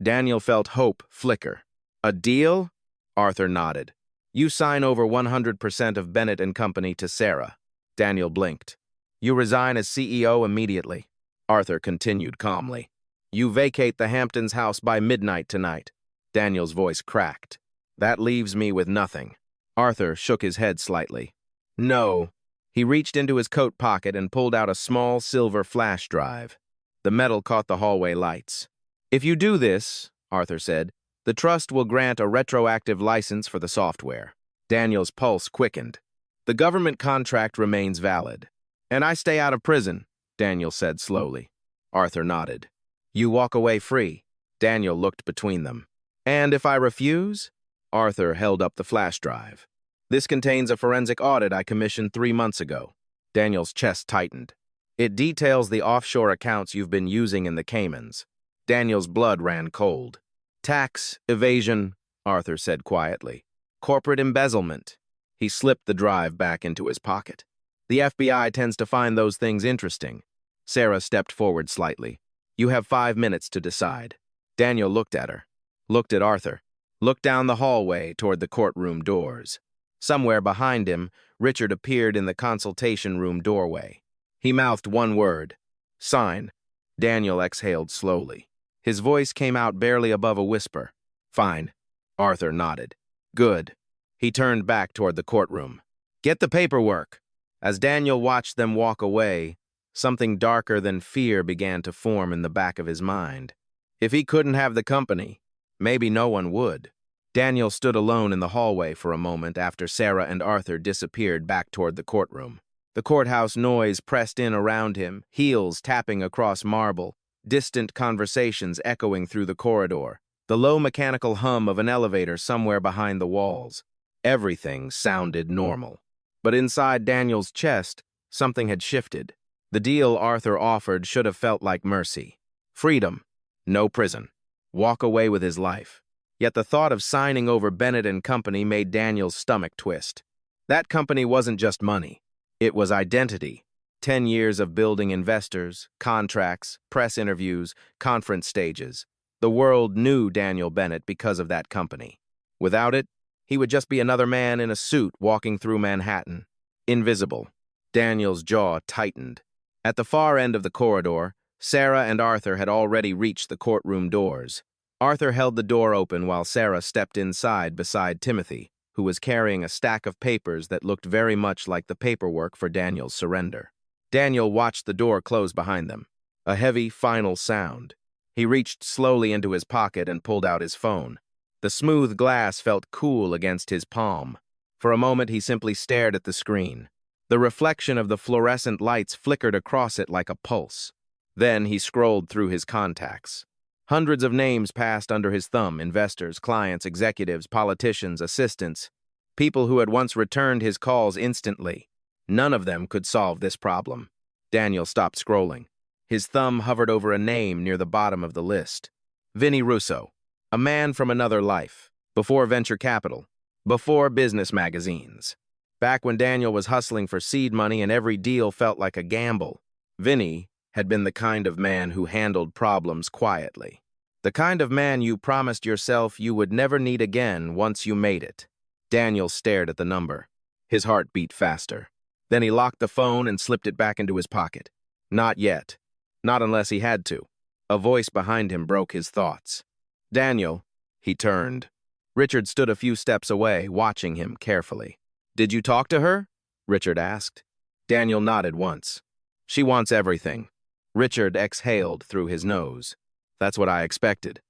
Daniel felt hope flicker. A deal? Arthur nodded. You sign over 100% of Bennett and Company to Sarah. Daniel blinked. You resign as CEO immediately. Arthur continued calmly. You vacate the Hamptons house by midnight tonight. Daniel's voice cracked. That leaves me with nothing. Arthur shook his head slightly. No. He reached into his coat pocket and pulled out a small silver flash drive. The metal caught the hallway lights. If you do this, Arthur said, the trust will grant a retroactive license for the software. Daniel's pulse quickened. The government contract remains valid. And I stay out of prison, Daniel said slowly. Arthur nodded. You walk away free. Daniel looked between them. And if I refuse? Arthur held up the flash drive. This contains a forensic audit I commissioned 3 months ago. Daniel's chest tightened. It details the offshore accounts you've been using in the Caymans. Daniel's blood ran cold. Tax, evasion, Arthur said quietly. Corporate embezzlement. He slipped the drive back into his pocket. The FBI tends to find those things interesting. Sarah stepped forward slightly. You have 5 minutes to decide. Daniel looked at her, looked at Arthur, looked down the hallway toward the courtroom doors. Somewhere behind him, Richard appeared in the consultation room doorway. He mouthed one word. Sign. Daniel exhaled slowly. His voice came out barely above a whisper. Fine. Arthur nodded. Good. He turned back toward the courtroom. Get the paperwork. As Daniel watched them walk away, something darker than fear began to form in the back of his mind. If he couldn't have the company, maybe no one would. Daniel stood alone in the hallway for a moment after Sarah and Arthur disappeared back toward the courtroom. The courthouse noise pressed in around him, heels tapping across marble, distant conversations echoing through the corridor, the low mechanical hum of an elevator somewhere behind the walls. Everything sounded normal. But inside Daniel's chest, something had shifted. The deal Arthur offered should have felt like mercy. Freedom. No prison. Walk away with his life. Yet the thought of signing over Bennett and Company made Daniel's stomach twist. That company wasn't just money. It was identity. 10 years of building investors, contracts, press interviews, conference stages. The world knew Daniel Bennett because of that company. Without it, he would just be another man in a suit walking through Manhattan. Invisible. Daniel's jaw tightened. At the far end of the corridor, Sarah and Arthur had already reached the courtroom doors. Arthur held the door open while Sarah stepped inside beside Timothy, who was carrying a stack of papers that looked very much like the paperwork for Daniel's surrender. Daniel watched the door close behind them. A heavy, final sound. He reached slowly into his pocket and pulled out his phone. The smooth glass felt cool against his palm. For a moment, he simply stared at the screen. The reflection of the fluorescent lights flickered across it like a pulse. Then he scrolled through his contacts. Hundreds of names passed under his thumb: investors, clients, executives, politicians, assistants, people who had once returned his calls instantly. None of them could solve this problem. Daniel stopped scrolling. His thumb hovered over a name near the bottom of the list. Vinny Russo, a man from another life, before venture capital, before business magazines. Back when Daniel was hustling for seed money and every deal felt like a gamble, Vinny had been the kind of man who handled problems quietly. The kind of man you promised yourself you would never need again once you made it. Daniel stared at the number. His heart beat faster. Then he locked the phone and slipped it back into his pocket. Not yet. Not unless he had to. A voice behind him broke his thoughts. Daniel. He turned. Richard stood a few steps away, watching him carefully. Did you talk to her? Richard asked. Daniel nodded once. She wants everything. Richard exhaled through his nose. That's what I expected.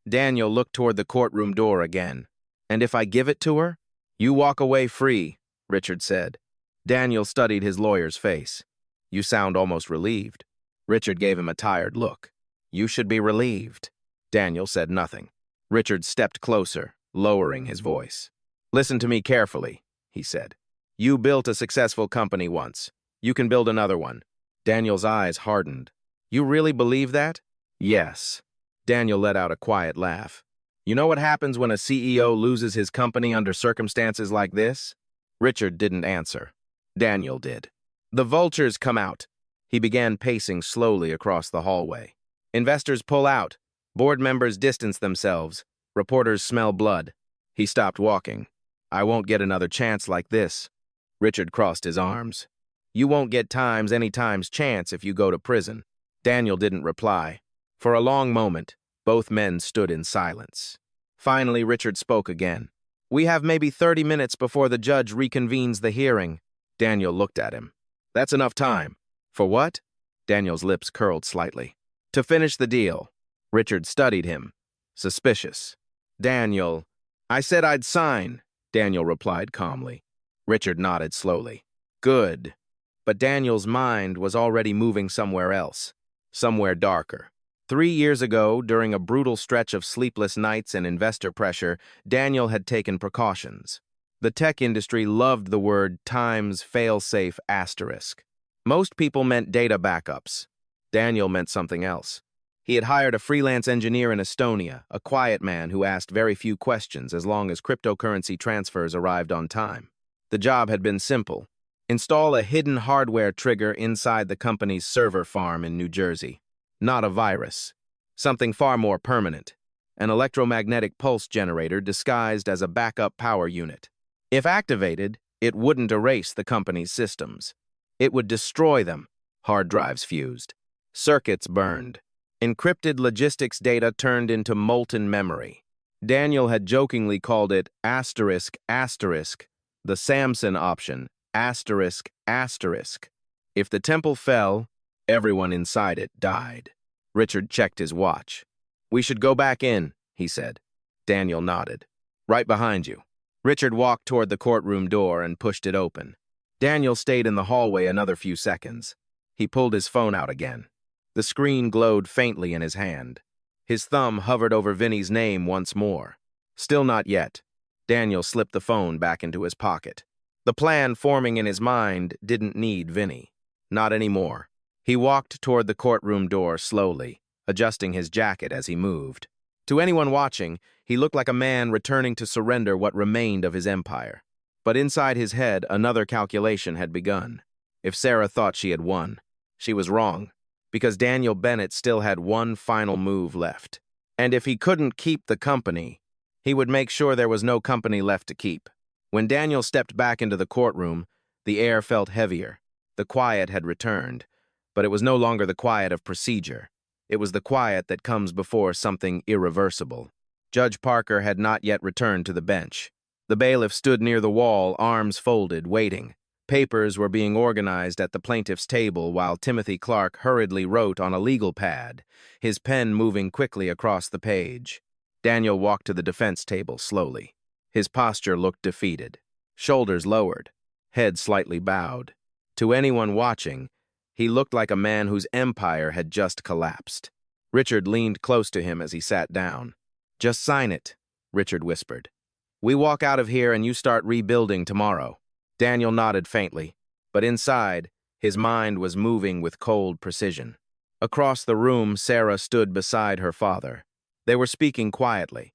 Daniel looked toward the courtroom door again. And if I give it to her? You walk away free, Richard said. Daniel studied his lawyer's face. You sound almost relieved. Richard gave him a tired look. You should be relieved. Daniel said nothing. Richard stepped closer, lowering his voice. Listen to me carefully, he said. You built a successful company once. You can build another one. Daniel's eyes hardened. You really believe that? Yes. Daniel let out a quiet laugh. You know what happens when a CEO loses his company under circumstances like this? Richard didn't answer. Daniel did. The vultures come out. He began pacing slowly across the hallway. Investors pull out. Board members distance themselves. Reporters smell blood. He stopped walking. I won't get another chance like this. Richard crossed his arms. You won't get any times chance if you go to prison. Daniel didn't reply. For a long moment, both men stood in silence. Finally, Richard spoke again. We have maybe 30 minutes before the judge reconvenes the hearing. Daniel looked at him. That's enough time. For what? Daniel's lips curled slightly. To finish the deal. Richard studied him. Suspicious. Daniel. I said I'd sign, Daniel replied calmly. Richard nodded slowly. Good. But Daniel's mind was already moving somewhere else. Somewhere darker. 3 years ago, during a brutal stretch of sleepless nights and investor pressure, Daniel had taken precautions. The tech industry loved the word Times fail-safe asterisk. Most people meant data backups. Daniel meant something else. He had hired a freelance engineer in Estonia, a quiet man who asked very few questions as long as cryptocurrency transfers arrived on time. The job had been simple. Install a hidden hardware trigger inside the company's server farm in New Jersey. Not a virus. Something far more permanent. An electromagnetic pulse generator disguised as a backup power unit. If activated, it wouldn't erase the company's systems. It would destroy them. Hard drives fused. Circuits burned. Encrypted logistics data turned into molten memory. Daniel had jokingly called it asterisk, asterisk, the Samson option, asterisk, asterisk. If the temple fell, everyone inside it died. Richard checked his watch. We should go back in, he said. Daniel nodded. Right behind you. Richard walked toward the courtroom door and pushed it open. Daniel stayed in the hallway another few seconds. He pulled his phone out again. The screen glowed faintly in his hand. His thumb hovered over Vinny's name once more. Still not yet. Daniel slipped the phone back into his pocket. The plan forming in his mind didn't need Vinny. Not anymore. He walked toward the courtroom door slowly, adjusting his jacket as he moved. To anyone watching, he looked like a man returning to surrender what remained of his empire. But inside his head, another calculation had begun. If Sarah thought she had won, she was wrong, because Daniel Bennett still had one final move left. And if he couldn't keep the company, he would make sure there was no company left to keep. When Daniel stepped back into the courtroom, the air felt heavier. The quiet had returned, but it was no longer the quiet of procedure. It was the quiet that comes before something irreversible. Judge Parker had not yet returned to the bench. The bailiff stood near the wall, arms folded, waiting. Papers were being organized at the plaintiff's table while Timothy Clark hurriedly wrote on a legal pad, his pen moving quickly across the page. Daniel walked to the defense table slowly. His posture looked defeated. Shoulders lowered, head slightly bowed. To anyone watching, he looked like a man whose empire had just collapsed. Richard leaned close to him as he sat down. Just sign it, Richard whispered. We walk out of here and you start rebuilding tomorrow. Daniel nodded faintly, but inside, his mind was moving with cold precision. Across the room, Sarah stood beside her father. They were speaking quietly.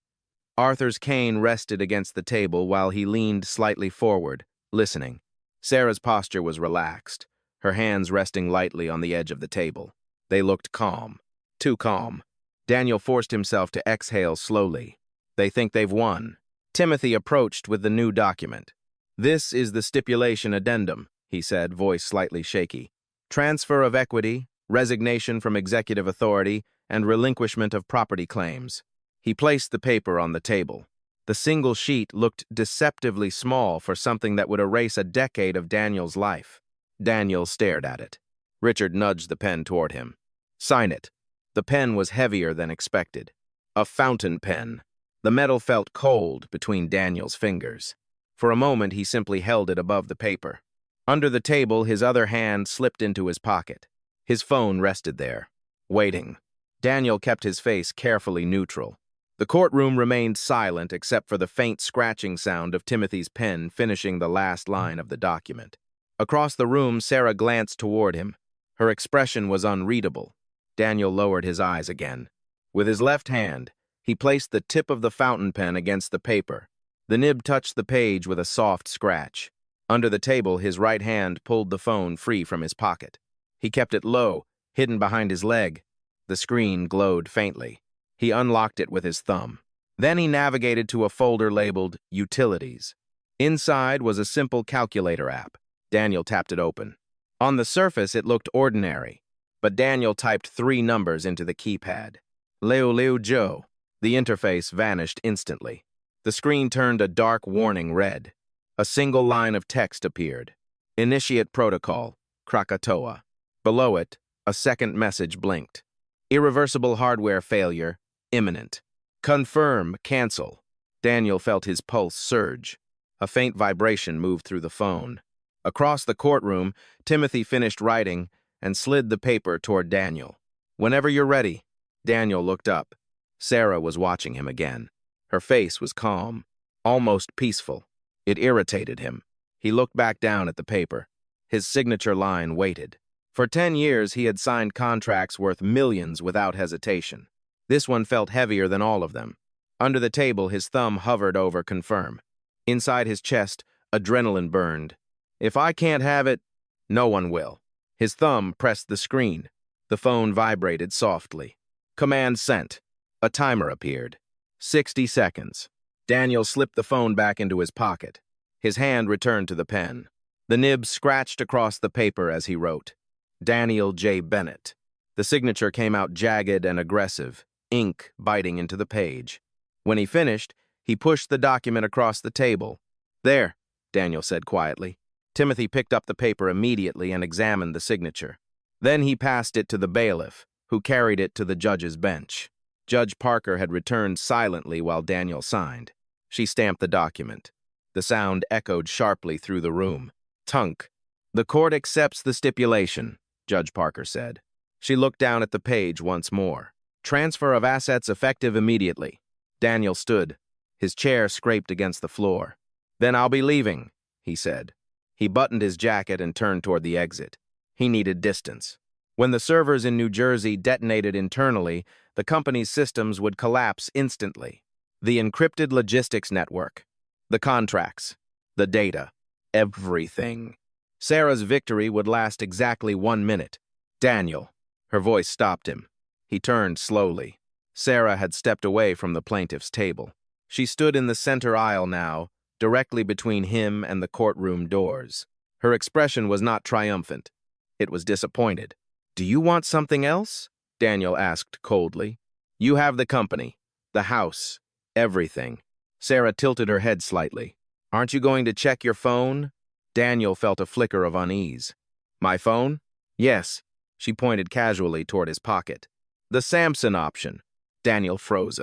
Arthur's cane rested against the table while he leaned slightly forward, listening. Sarah's posture was relaxed, her hands resting lightly on the edge of the table. They looked calm. Too calm. Daniel forced himself to exhale slowly. They think they've won. Timothy approached with the new document. This is the stipulation addendum, he said, voice slightly shaky. Transfer of equity, resignation from executive authority, and relinquishment of property claims. He placed the paper on the table. The single sheet looked deceptively small for something that would erase a decade of Daniel's life. Daniel stared at it. Richard nudged the pen toward him. Sign it. The pen was heavier than expected. A fountain pen. The metal felt cold between Daniel's fingers. For a moment, he simply held it above the paper. Under the table, his other hand slipped into his pocket. His phone rested there, waiting. Daniel kept his face carefully neutral. The courtroom remained silent except for the faint scratching sound of Timothy's pen finishing the last line of the document. Across the room, Sarah glanced toward him. Her expression was unreadable. Daniel lowered his eyes again. With his left hand, he placed the tip of the fountain pen against the paper. The nib touched the page with a soft scratch. Under the table, his right hand pulled the phone free from his pocket. He kept it low, hidden behind his leg. The screen glowed faintly. He unlocked it with his thumb. Then he navigated to a folder labeled Utilities. Inside was a simple calculator app. Daniel tapped it open. On the surface, it looked ordinary, but Daniel typed 3 numbers into the keypad. Leo Leo Joe. The interface vanished instantly. The screen turned a dark warning red. A single line of text appeared. Initiate protocol, Krakatoa. Below it, a second message blinked. Irreversible hardware failure, imminent. Confirm, cancel. Daniel felt his pulse surge. A faint vibration moved through the phone. Across the courtroom, Timothy finished writing and slid the paper toward Daniel. Whenever you're ready. Daniel looked up. Sarah was watching him again. Her face was calm, almost peaceful. It irritated him. He looked back down at the paper. His signature line waited. For 10 years, he had signed contracts worth millions without hesitation. This one felt heavier than all of them. Under the table, his thumb hovered over confirm. Inside his chest, adrenaline burned. If I can't have it, no one will. His thumb pressed the screen. The phone vibrated softly. Command sent. A timer appeared. 60 seconds. Daniel slipped the phone back into his pocket. His hand returned to the pen. The nib scratched across the paper as he wrote. Daniel J. Bennett. The signature came out jagged and aggressive, ink biting into the page. When he finished, he pushed the document across the table. There, Daniel said quietly. Timothy picked up the paper immediately and examined the signature. Then he passed it to the bailiff, who carried it to the judge's bench. Judge Parker had returned silently while Daniel signed. She stamped the document. The sound echoed sharply through the room. Tunk. The court accepts the stipulation, Judge Parker said. She looked down at the page once more. Transfer of assets effective immediately. Daniel stood. His chair scraped against the floor. Then I'll be leaving, he said. He buttoned his jacket and turned toward the exit. He needed distance. When the servers in New Jersey detonated internally, the company's systems would collapse instantly. The encrypted logistics network, the contracts, the data, everything. Sarah's victory would last exactly 1 minute. Daniel. Her voice stopped him. He turned slowly. Sarah had stepped away from the plaintiff's table. She stood in the center aisle now, directly between him and the courtroom doors. Her expression was not triumphant. It was disappointed. Do you want something else? Daniel asked coldly. You have the company, the house, everything. Sarah tilted her head slightly. Aren't you going to check your phone? Daniel felt a flicker of unease. My phone? Yes. She pointed casually toward his pocket. The Samson option. Daniel froze.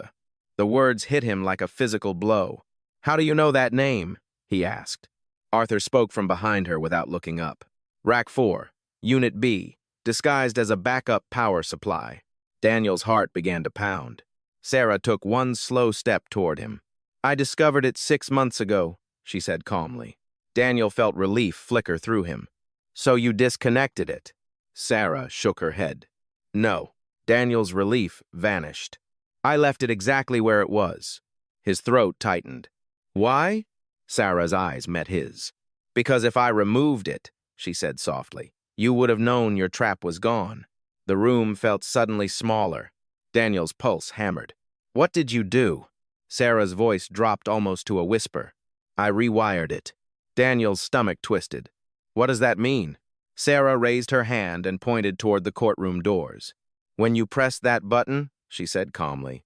The words hit him like a physical blow. How do you know that name? He asked. Arthur spoke from behind her without looking up. Rack 4, Unit B, disguised as a backup power supply. Daniel's heart began to pound. Sarah took one slow step toward him. I discovered it 6 months ago, she said calmly. Daniel felt relief flicker through him. So you disconnected it? Sarah shook her head. No. Daniel's relief vanished. I left it exactly where it was. His throat tightened. Why? Sarah's eyes met his. Because if I removed it, she said softly, you would have known your trap was gone. The room felt suddenly smaller. Daniel's pulse hammered. What did you do? Sarah's voice dropped almost to a whisper. I rewired it. Daniel's stomach twisted. What does that mean? Sarah raised her hand and pointed toward the courtroom doors. When you pressed that button, she said calmly,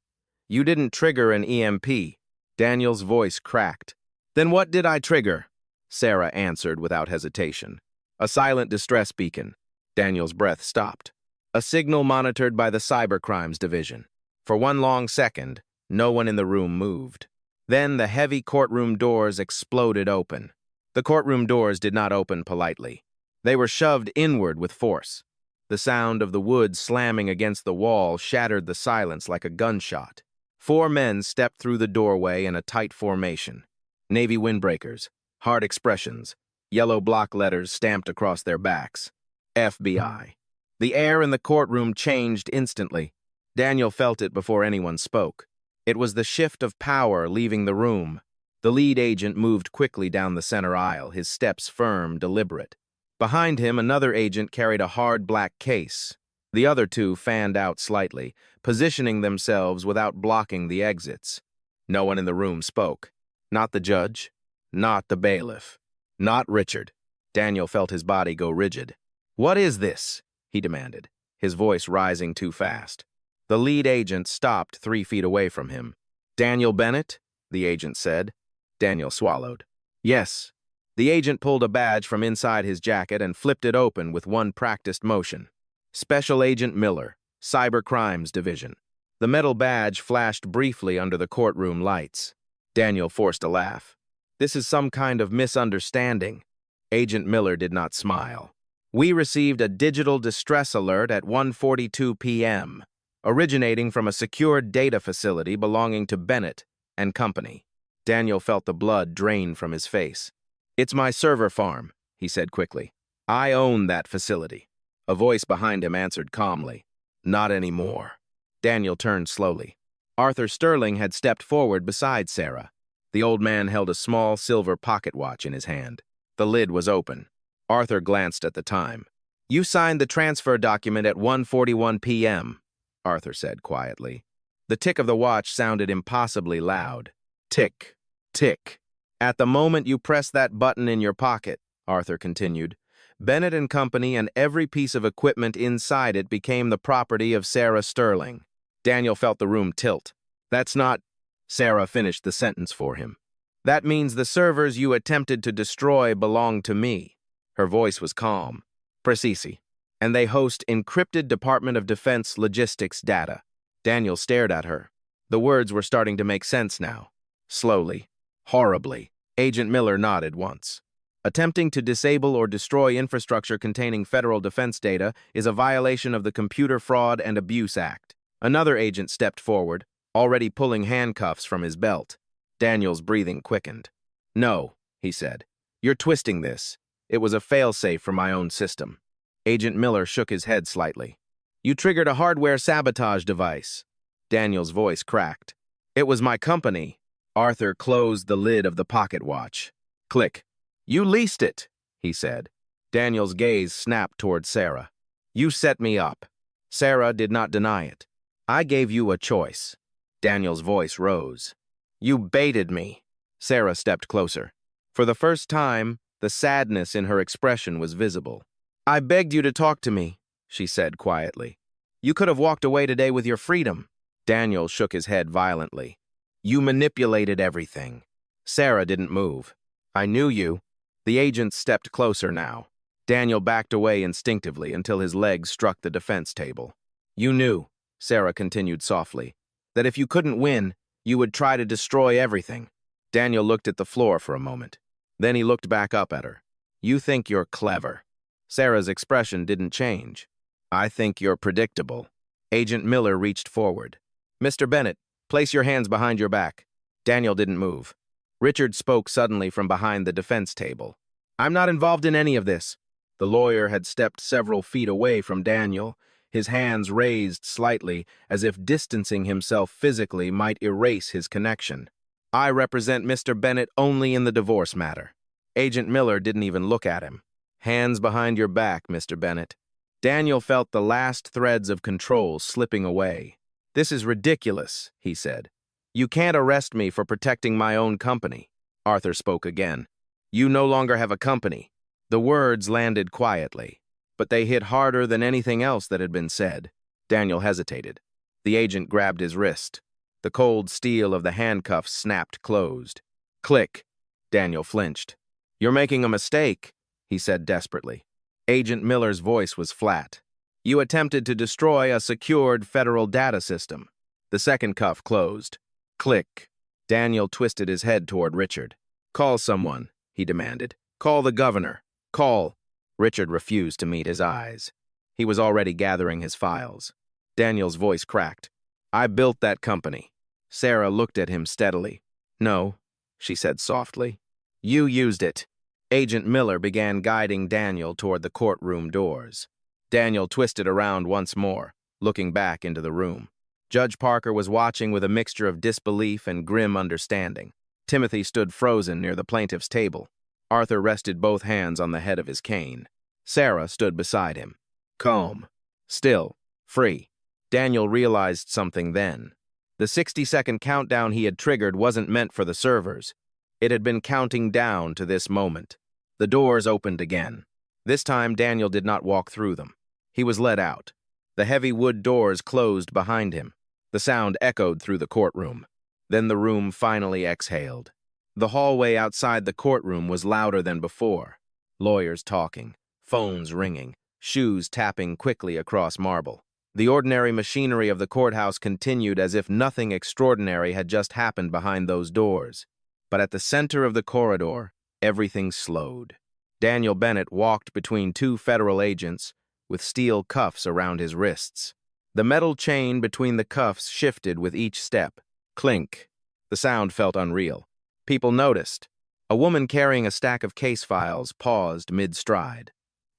you didn't trigger an EMP. Daniel's voice cracked. Then what did I trigger? Sarah answered without hesitation. A silent distress beacon. Daniel's breath stopped. A signal monitored by the Cybercrimes Division. For one long second, no one in the room moved. Then the heavy courtroom doors exploded open. The courtroom doors did not open politely. They were shoved inward with force. The sound of the wood slamming against the wall shattered the silence like a gunshot. 4 men stepped through the doorway in a tight formation. Navy windbreakers, hard expressions, yellow block letters stamped across their backs. FBI. The air in the courtroom changed instantly. Daniel felt it before anyone spoke. It was the shift of power leaving the room. The lead agent moved quickly down the center aisle, his steps firm, deliberate. Behind him, another agent carried a hard black case. The other 2 fanned out slightly, positioning themselves without blocking the exits. No one in the room spoke. Not the judge, not the bailiff, not Richard. Daniel felt his body go rigid. What is this? He demanded, his voice rising too fast. The lead agent stopped 3 feet away from him. Daniel Bennett? the agent said. Daniel swallowed. Yes. The agent pulled a badge from inside his jacket and flipped it open with one practiced motion. Special Agent Miller, Cyber Crimes Division. The metal badge flashed briefly under the courtroom lights. Daniel forced a laugh. This is some kind of misunderstanding. Agent Miller did not smile. We received a digital distress alert at 1:42 p.m., originating from a secured data facility belonging to Bennett and Company. Daniel felt the blood drain from his face. It's my server farm, he said quickly. I own that facility. A voice behind him answered calmly. Not anymore. Daniel turned slowly. Arthur Sterling had stepped forward beside Sarah. The old man held a small silver pocket watch in his hand. The lid was open. Arthur glanced at the time. You signed the transfer document at 1:41 p.m., Arthur said quietly. The tick of the watch sounded impossibly loud. Tick, tick. At the moment you pressed that button in your pocket, Arthur continued, Bennett and Company and every piece of equipment inside it became the property of Sarah Sterling. Daniel felt the room tilt. That's not... Sarah finished the sentence for him. That means the servers you attempted to destroy belong to me. Her voice was calm. Precisi. And they host encrypted Department of Defense logistics data. Daniel stared at her. The words were starting to make sense now. Slowly. Horribly. Agent Miller nodded once. Attempting to disable or destroy infrastructure containing federal defense data is a violation of the Computer Fraud and Abuse Act. Another agent stepped forward, already pulling handcuffs from his belt. Daniel's breathing quickened. No, he said. You're twisting this. It was a failsafe for my own system. Agent Miller shook his head slightly. You triggered a hardware sabotage device. Daniel's voice cracked. It was my company. Arthur closed the lid of the pocket watch. Click. You leased it, he said. Daniel's gaze snapped toward Sarah. You set me up. Sarah did not deny it. I gave you a choice. Daniel's voice rose. You baited me. Sarah stepped closer. For the first time, the sadness in her expression was visible. I begged you to talk to me, she said quietly. You could have walked away today with your freedom. Daniel shook his head violently. You manipulated everything. Sarah didn't move. I knew you. The agent stepped closer now. Daniel backed away instinctively until his legs struck the defense table. You knew, Sarah continued softly, that if you couldn't win, you would try to destroy everything. Daniel looked at the floor for a moment. Then he looked back up at her. You think you're clever. Sarah's expression didn't change. I think you're predictable. Agent Miller reached forward. Mr. Bennett, place your hands behind your back. Daniel didn't move. Richard spoke suddenly from behind the defense table. I'm not involved in any of this. The lawyer had stepped several feet away from Daniel, his hands raised slightly as if distancing himself physically might erase his connection. I represent Mr. Bennett only in the divorce matter. Agent Miller didn't even look at him. Hands behind your back, Mr. Bennett. Daniel felt the last threads of control slipping away. This is ridiculous, he said. You can't arrest me for protecting my own company. Arthur spoke again. You no longer have a company. The words landed quietly, but they hit harder than anything else that had been said. Daniel hesitated. The agent grabbed his wrist. The cold steel of the handcuffs snapped closed. Click. Daniel flinched. You're making a mistake, he said desperately. Agent Miller's voice was flat. You attempted to destroy a secured federal data system. The second cuff closed. Click. Daniel twisted his head toward Richard. Call someone, he demanded. Call the governor. Call. Richard refused to meet his eyes. He was already gathering his files. Daniel's voice cracked. I built that company. Sarah looked at him steadily. No, she said softly. You used it. Agent Miller began guiding Daniel toward the courtroom doors. Daniel twisted around once more, looking back into the room. Judge Parker was watching with a mixture of disbelief and grim understanding. Timothy stood frozen near the plaintiff's table. Arthur rested both hands on the head of his cane. Sarah stood beside him. Calm. Still. Free. Daniel realized something then. The 60-second countdown he had triggered wasn't meant for the servers. It had been counting down to this moment. The doors opened again. This time Daniel did not walk through them. He was led out. The heavy wood doors closed behind him. The sound echoed through the courtroom. Then the room finally exhaled. The hallway outside the courtroom was louder than before. Lawyers talking, phones ringing, shoes tapping quickly across marble. The ordinary machinery of the courthouse continued as if nothing extraordinary had just happened behind those doors. But at the center of the corridor, everything slowed. Daniel Bennett walked between two federal agents with steel cuffs around his wrists. The metal chain between the cuffs shifted with each step. Clink. The sound felt unreal. People noticed. A woman carrying a stack of case files paused mid-stride.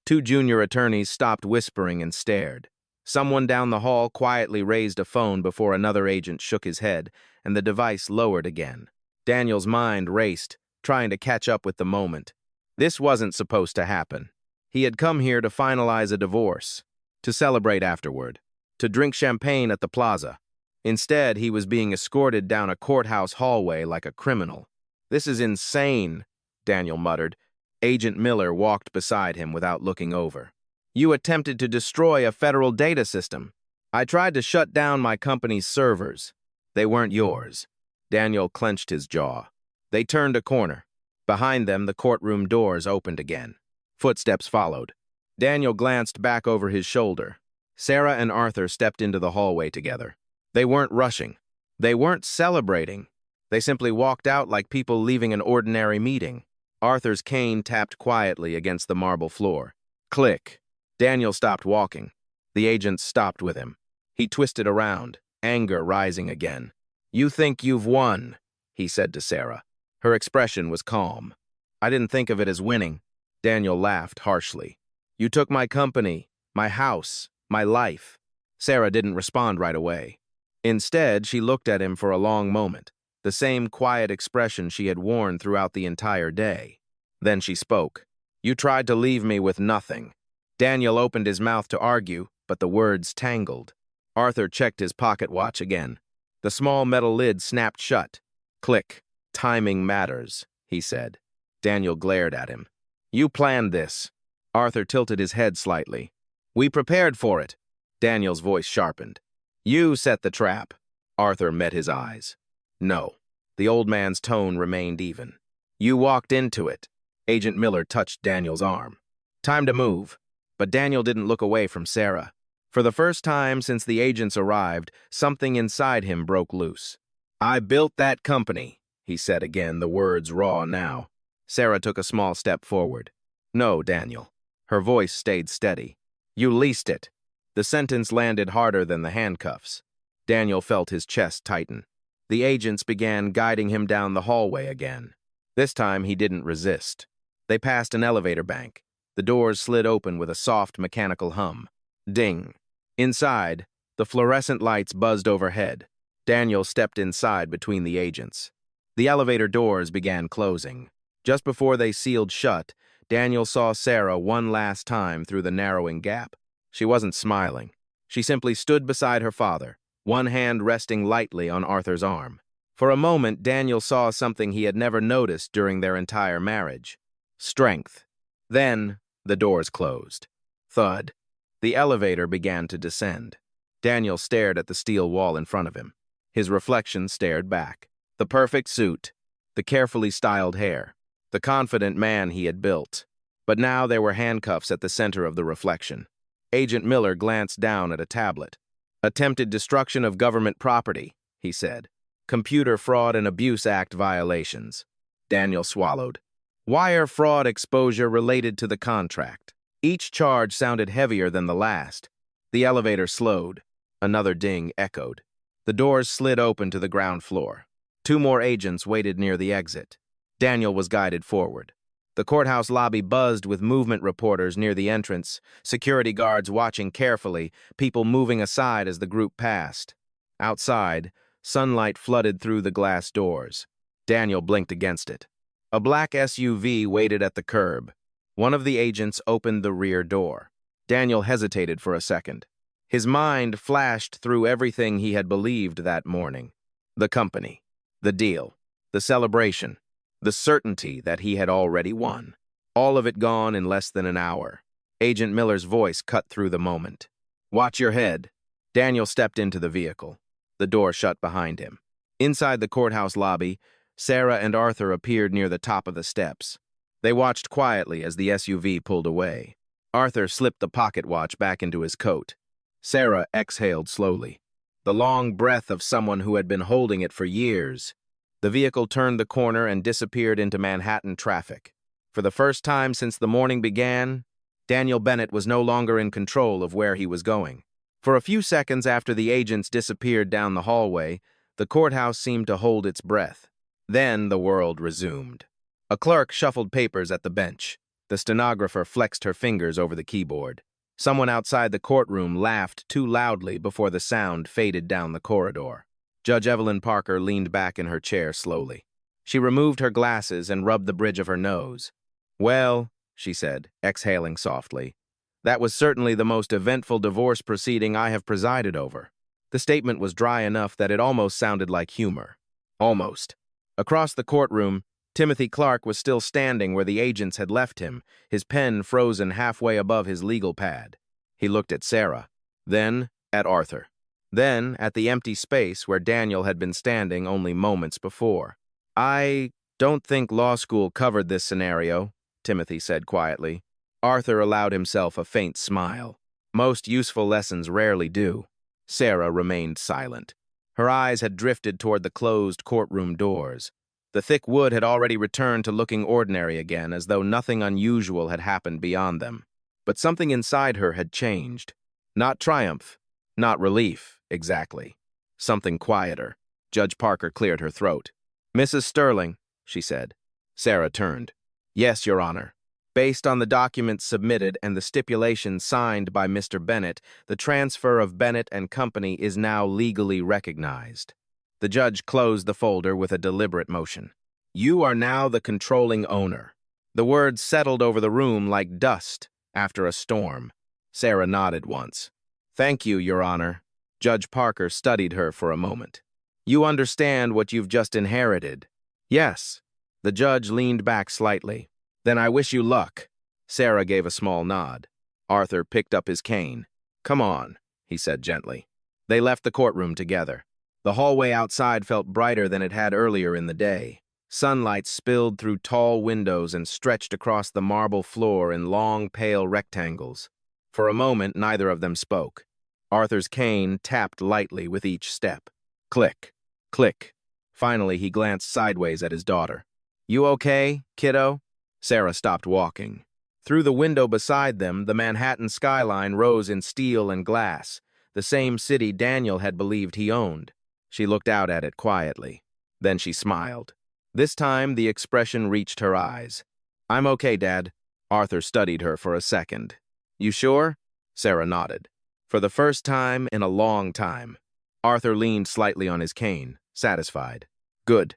Two junior attorneys stopped whispering and stared. Someone down the hall quietly raised a phone before another agent shook his head, and the device lowered again. Daniel's mind raced, trying to catch up with the moment. This wasn't supposed to happen. He had come here to finalize a divorce, to celebrate afterward, to drink champagne at the plaza. Instead, he was being escorted down a courthouse hallway like a criminal. "This is insane," Daniel muttered. Agent Miller walked beside him without looking over. "You attempted to destroy a federal data system. I tried to shut down my company's servers. They weren't yours." Daniel clenched his jaw. They turned a corner. Behind them, the courtroom doors opened again. Footsteps followed. Daniel glanced back over his shoulder. Sarah and Arthur stepped into the hallway together. They weren't rushing. They weren't celebrating. They simply walked out like people leaving an ordinary meeting. Arthur's cane tapped quietly against the marble floor. Click. Daniel stopped walking. The agent stopped with him. He twisted around, anger rising again. "You think you've won," he said to Sarah. Her expression was calm. "I didn't think of it as winning." Daniel laughed harshly. "You took my company, my house, my life." Sarah didn't respond right away. Instead, she looked at him for a long moment, the same quiet expression she had worn throughout the entire day. Then she spoke. "You tried to leave me with nothing." Daniel opened his mouth to argue, but the words tangled. Arthur checked his pocket watch again. The small metal lid snapped shut. "Click. Timing matters," he said. Daniel glared at him. "You planned this." Arthur tilted his head slightly. "We prepared for it." Daniel's voice sharpened. "You set the trap." Arthur met his eyes. "No." The old man's tone remained even. "You walked into it." Agent Miller touched Daniel's arm. "Time to move." But Daniel didn't look away from Sarah. For the first time since the agents arrived, something inside him broke loose. "I built that company," he said again, the words raw now. Sarah took a small step forward. "No, Daniel." Her voice stayed steady. "You leased it." The sentence landed harder than the handcuffs. Daniel felt his chest tighten. The agents began guiding him down the hallway again. This time he didn't resist. They passed an elevator bank. The doors slid open with a soft mechanical hum. Ding. Inside, the fluorescent lights buzzed overhead. Daniel stepped inside between the agents. The elevator doors began closing. Just before they sealed shut, Daniel saw Sarah one last time through the narrowing gap. She wasn't smiling. She simply stood beside her father, one hand resting lightly on Arthur's arm. For a moment, Daniel saw something he had never noticed during their entire marriage. Strength. Then, the doors closed. Thud. The elevator began to descend. Daniel stared at the steel wall in front of him. His reflection stared back. The perfect suit, the carefully styled hair, the confident man he had built. But now there were handcuffs at the center of the reflection. Agent Miller glanced down at a tablet. "Attempted destruction of government property," he said. "Computer Fraud and Abuse Act violations." Daniel swallowed. "Wire fraud exposure related to the contract." Each charge sounded heavier than the last. The elevator slowed. Another ding echoed. The doors slid open to the ground floor. Two more agents waited near the exit. Daniel was guided forward. The courthouse lobby buzzed with movement reporters near the entrance, security guards watching carefully, people moving aside as the group passed. Outside, sunlight flooded through the glass doors. Daniel blinked against it. A black SUV waited at the curb. One of the agents opened the rear door. Daniel hesitated for a second. His mind flashed through everything he had believed that morning. The company, the deal, the celebration, the certainty that he had already won. All of it gone in less than an hour. Agent Miller's voice cut through the moment. "Watch your head." Daniel stepped into the vehicle. The door shut behind him. Inside the courthouse lobby, Sarah and Arthur appeared near the top of the steps. They watched quietly as the SUV pulled away. Arthur slipped the pocket watch back into his coat. Sarah exhaled slowly, the long breath of someone who had been holding it for years. The vehicle turned the corner and disappeared into Manhattan traffic. For the first time since the morning began, Daniel Bennett was no longer in control of where he was going. For a few seconds after the agents disappeared down the hallway, the courthouse seemed to hold its breath. Then the world resumed. A clerk shuffled papers at the bench. The stenographer flexed her fingers over the keyboard. Someone outside the courtroom laughed too loudly before the sound faded down the corridor. Judge Evelyn Parker leaned back in her chair slowly. She removed her glasses and rubbed the bridge of her nose. "Well," she said, exhaling softly, "that was certainly the most eventful divorce proceeding I have presided over." The statement was dry enough that it almost sounded like humor. Almost. Across the courtroom, Timothy Clark was still standing where the agents had left him, his pen frozen halfway above his legal pad. He looked at Sarah, then at Arthur, then at the empty space where Daniel had been standing only moments before. "I don't think law school covered this scenario," Timothy said quietly. Arthur allowed himself a faint smile. "Most useful lessons rarely do." Sarah remained silent. Her eyes had drifted toward the closed courtroom doors. The thick wood had already returned to looking ordinary again, as though nothing unusual had happened beyond them. But something inside her had changed. Not triumph, not relief, exactly. Something quieter. Judge Parker cleared her throat. "Mrs. Sterling," she said. Sarah turned. "Yes, Your Honor. Based on the documents submitted and the stipulations signed by Mr. Bennett, the transfer of Bennett and Company is now legally recognized." The judge closed the folder with a deliberate motion. "You are now the controlling owner." The words settled over the room like dust after a storm. Sarah nodded once. "Thank you, Your Honor." Judge Parker studied her for a moment. "You understand what you've just inherited?" "Yes." The judge leaned back slightly. "Then I wish you luck." Sarah gave a small nod. Arthur picked up his cane. "Come on," he said gently. They left the courtroom together. The hallway outside felt brighter than it had earlier in the day. Sunlight spilled through tall windows and stretched across the marble floor in long, pale rectangles. For a moment, neither of them spoke. Arthur's cane tapped lightly with each step. Click, click. Finally, he glanced sideways at his daughter. "You okay, kiddo?" Sarah stopped walking. Through the window beside them, the Manhattan skyline rose in steel and glass, the same city Daniel had believed he owned. She looked out at it quietly. Then she smiled. This time, the expression reached her eyes. "I'm okay, Dad." Arthur studied her for a second. "You sure?" Sarah nodded. For the first time in a long time. Arthur leaned slightly on his cane, satisfied. "Good."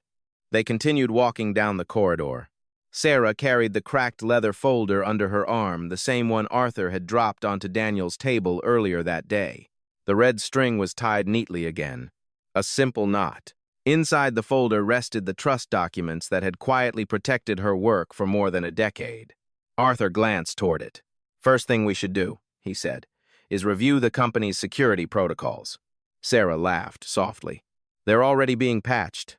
They continued walking down the corridor. Sarah carried the cracked leather folder under her arm, the same one Arthur had dropped onto Daniel's table earlier that day. The red string was tied neatly again. A simple knot. Inside the folder rested the trust documents that had quietly protected her work for more than a decade. Arthur glanced toward it. "First thing we should do," he said, "is review the company's security protocols." Sarah laughed softly. "They're already being patched."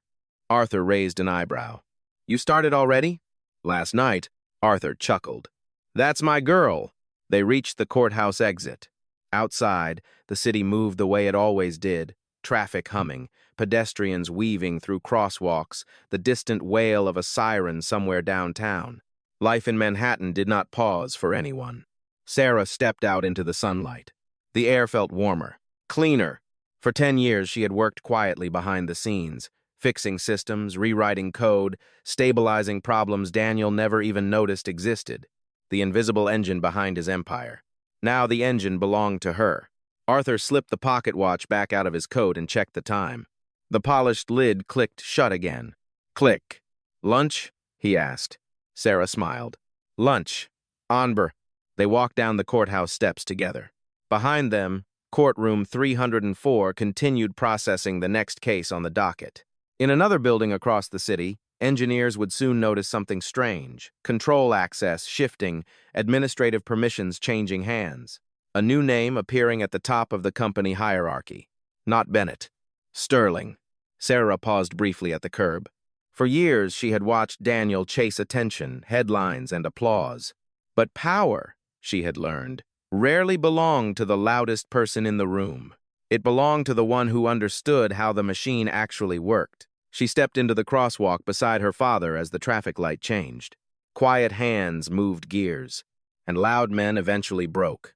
Arthur raised an eyebrow. "You started already?" "Last night." Arthur chuckled. "That's my girl." They reached the courthouse exit. Outside, the city moved the way it always did, traffic humming, pedestrians weaving through crosswalks, the distant wail of a siren somewhere downtown. Life in Manhattan did not pause for anyone. Sarah stepped out into the sunlight. The air felt warmer, cleaner. For 10 years, she had worked quietly behind the scenes, fixing systems, rewriting code, stabilizing problems Daniel never even noticed existed. The invisible engine behind his empire. Now the engine belonged to her. Arthur slipped the pocket watch back out of his coat and checked the time. The polished lid clicked shut again. Click. "Lunch?" he asked. Sarah smiled. "Lunch. Onber." They walked down the courthouse steps together. Behind them, Courtroom 304 continued processing the next case on the docket. In another building across the city, engineers would soon notice something strange. Control access shifting, administrative permissions changing hands. A new name appearing at the top of the company hierarchy. Not Bennett. Sterling. Sarah paused briefly at the curb. For years, she had watched Daniel chase attention, headlines, and applause. But power, she had learned, rarely belonged to the loudest person in the room. It belonged to the one who understood how the machine actually worked. She stepped into the crosswalk beside her father as the traffic light changed. Quiet hands moved gears, and loud men eventually broke.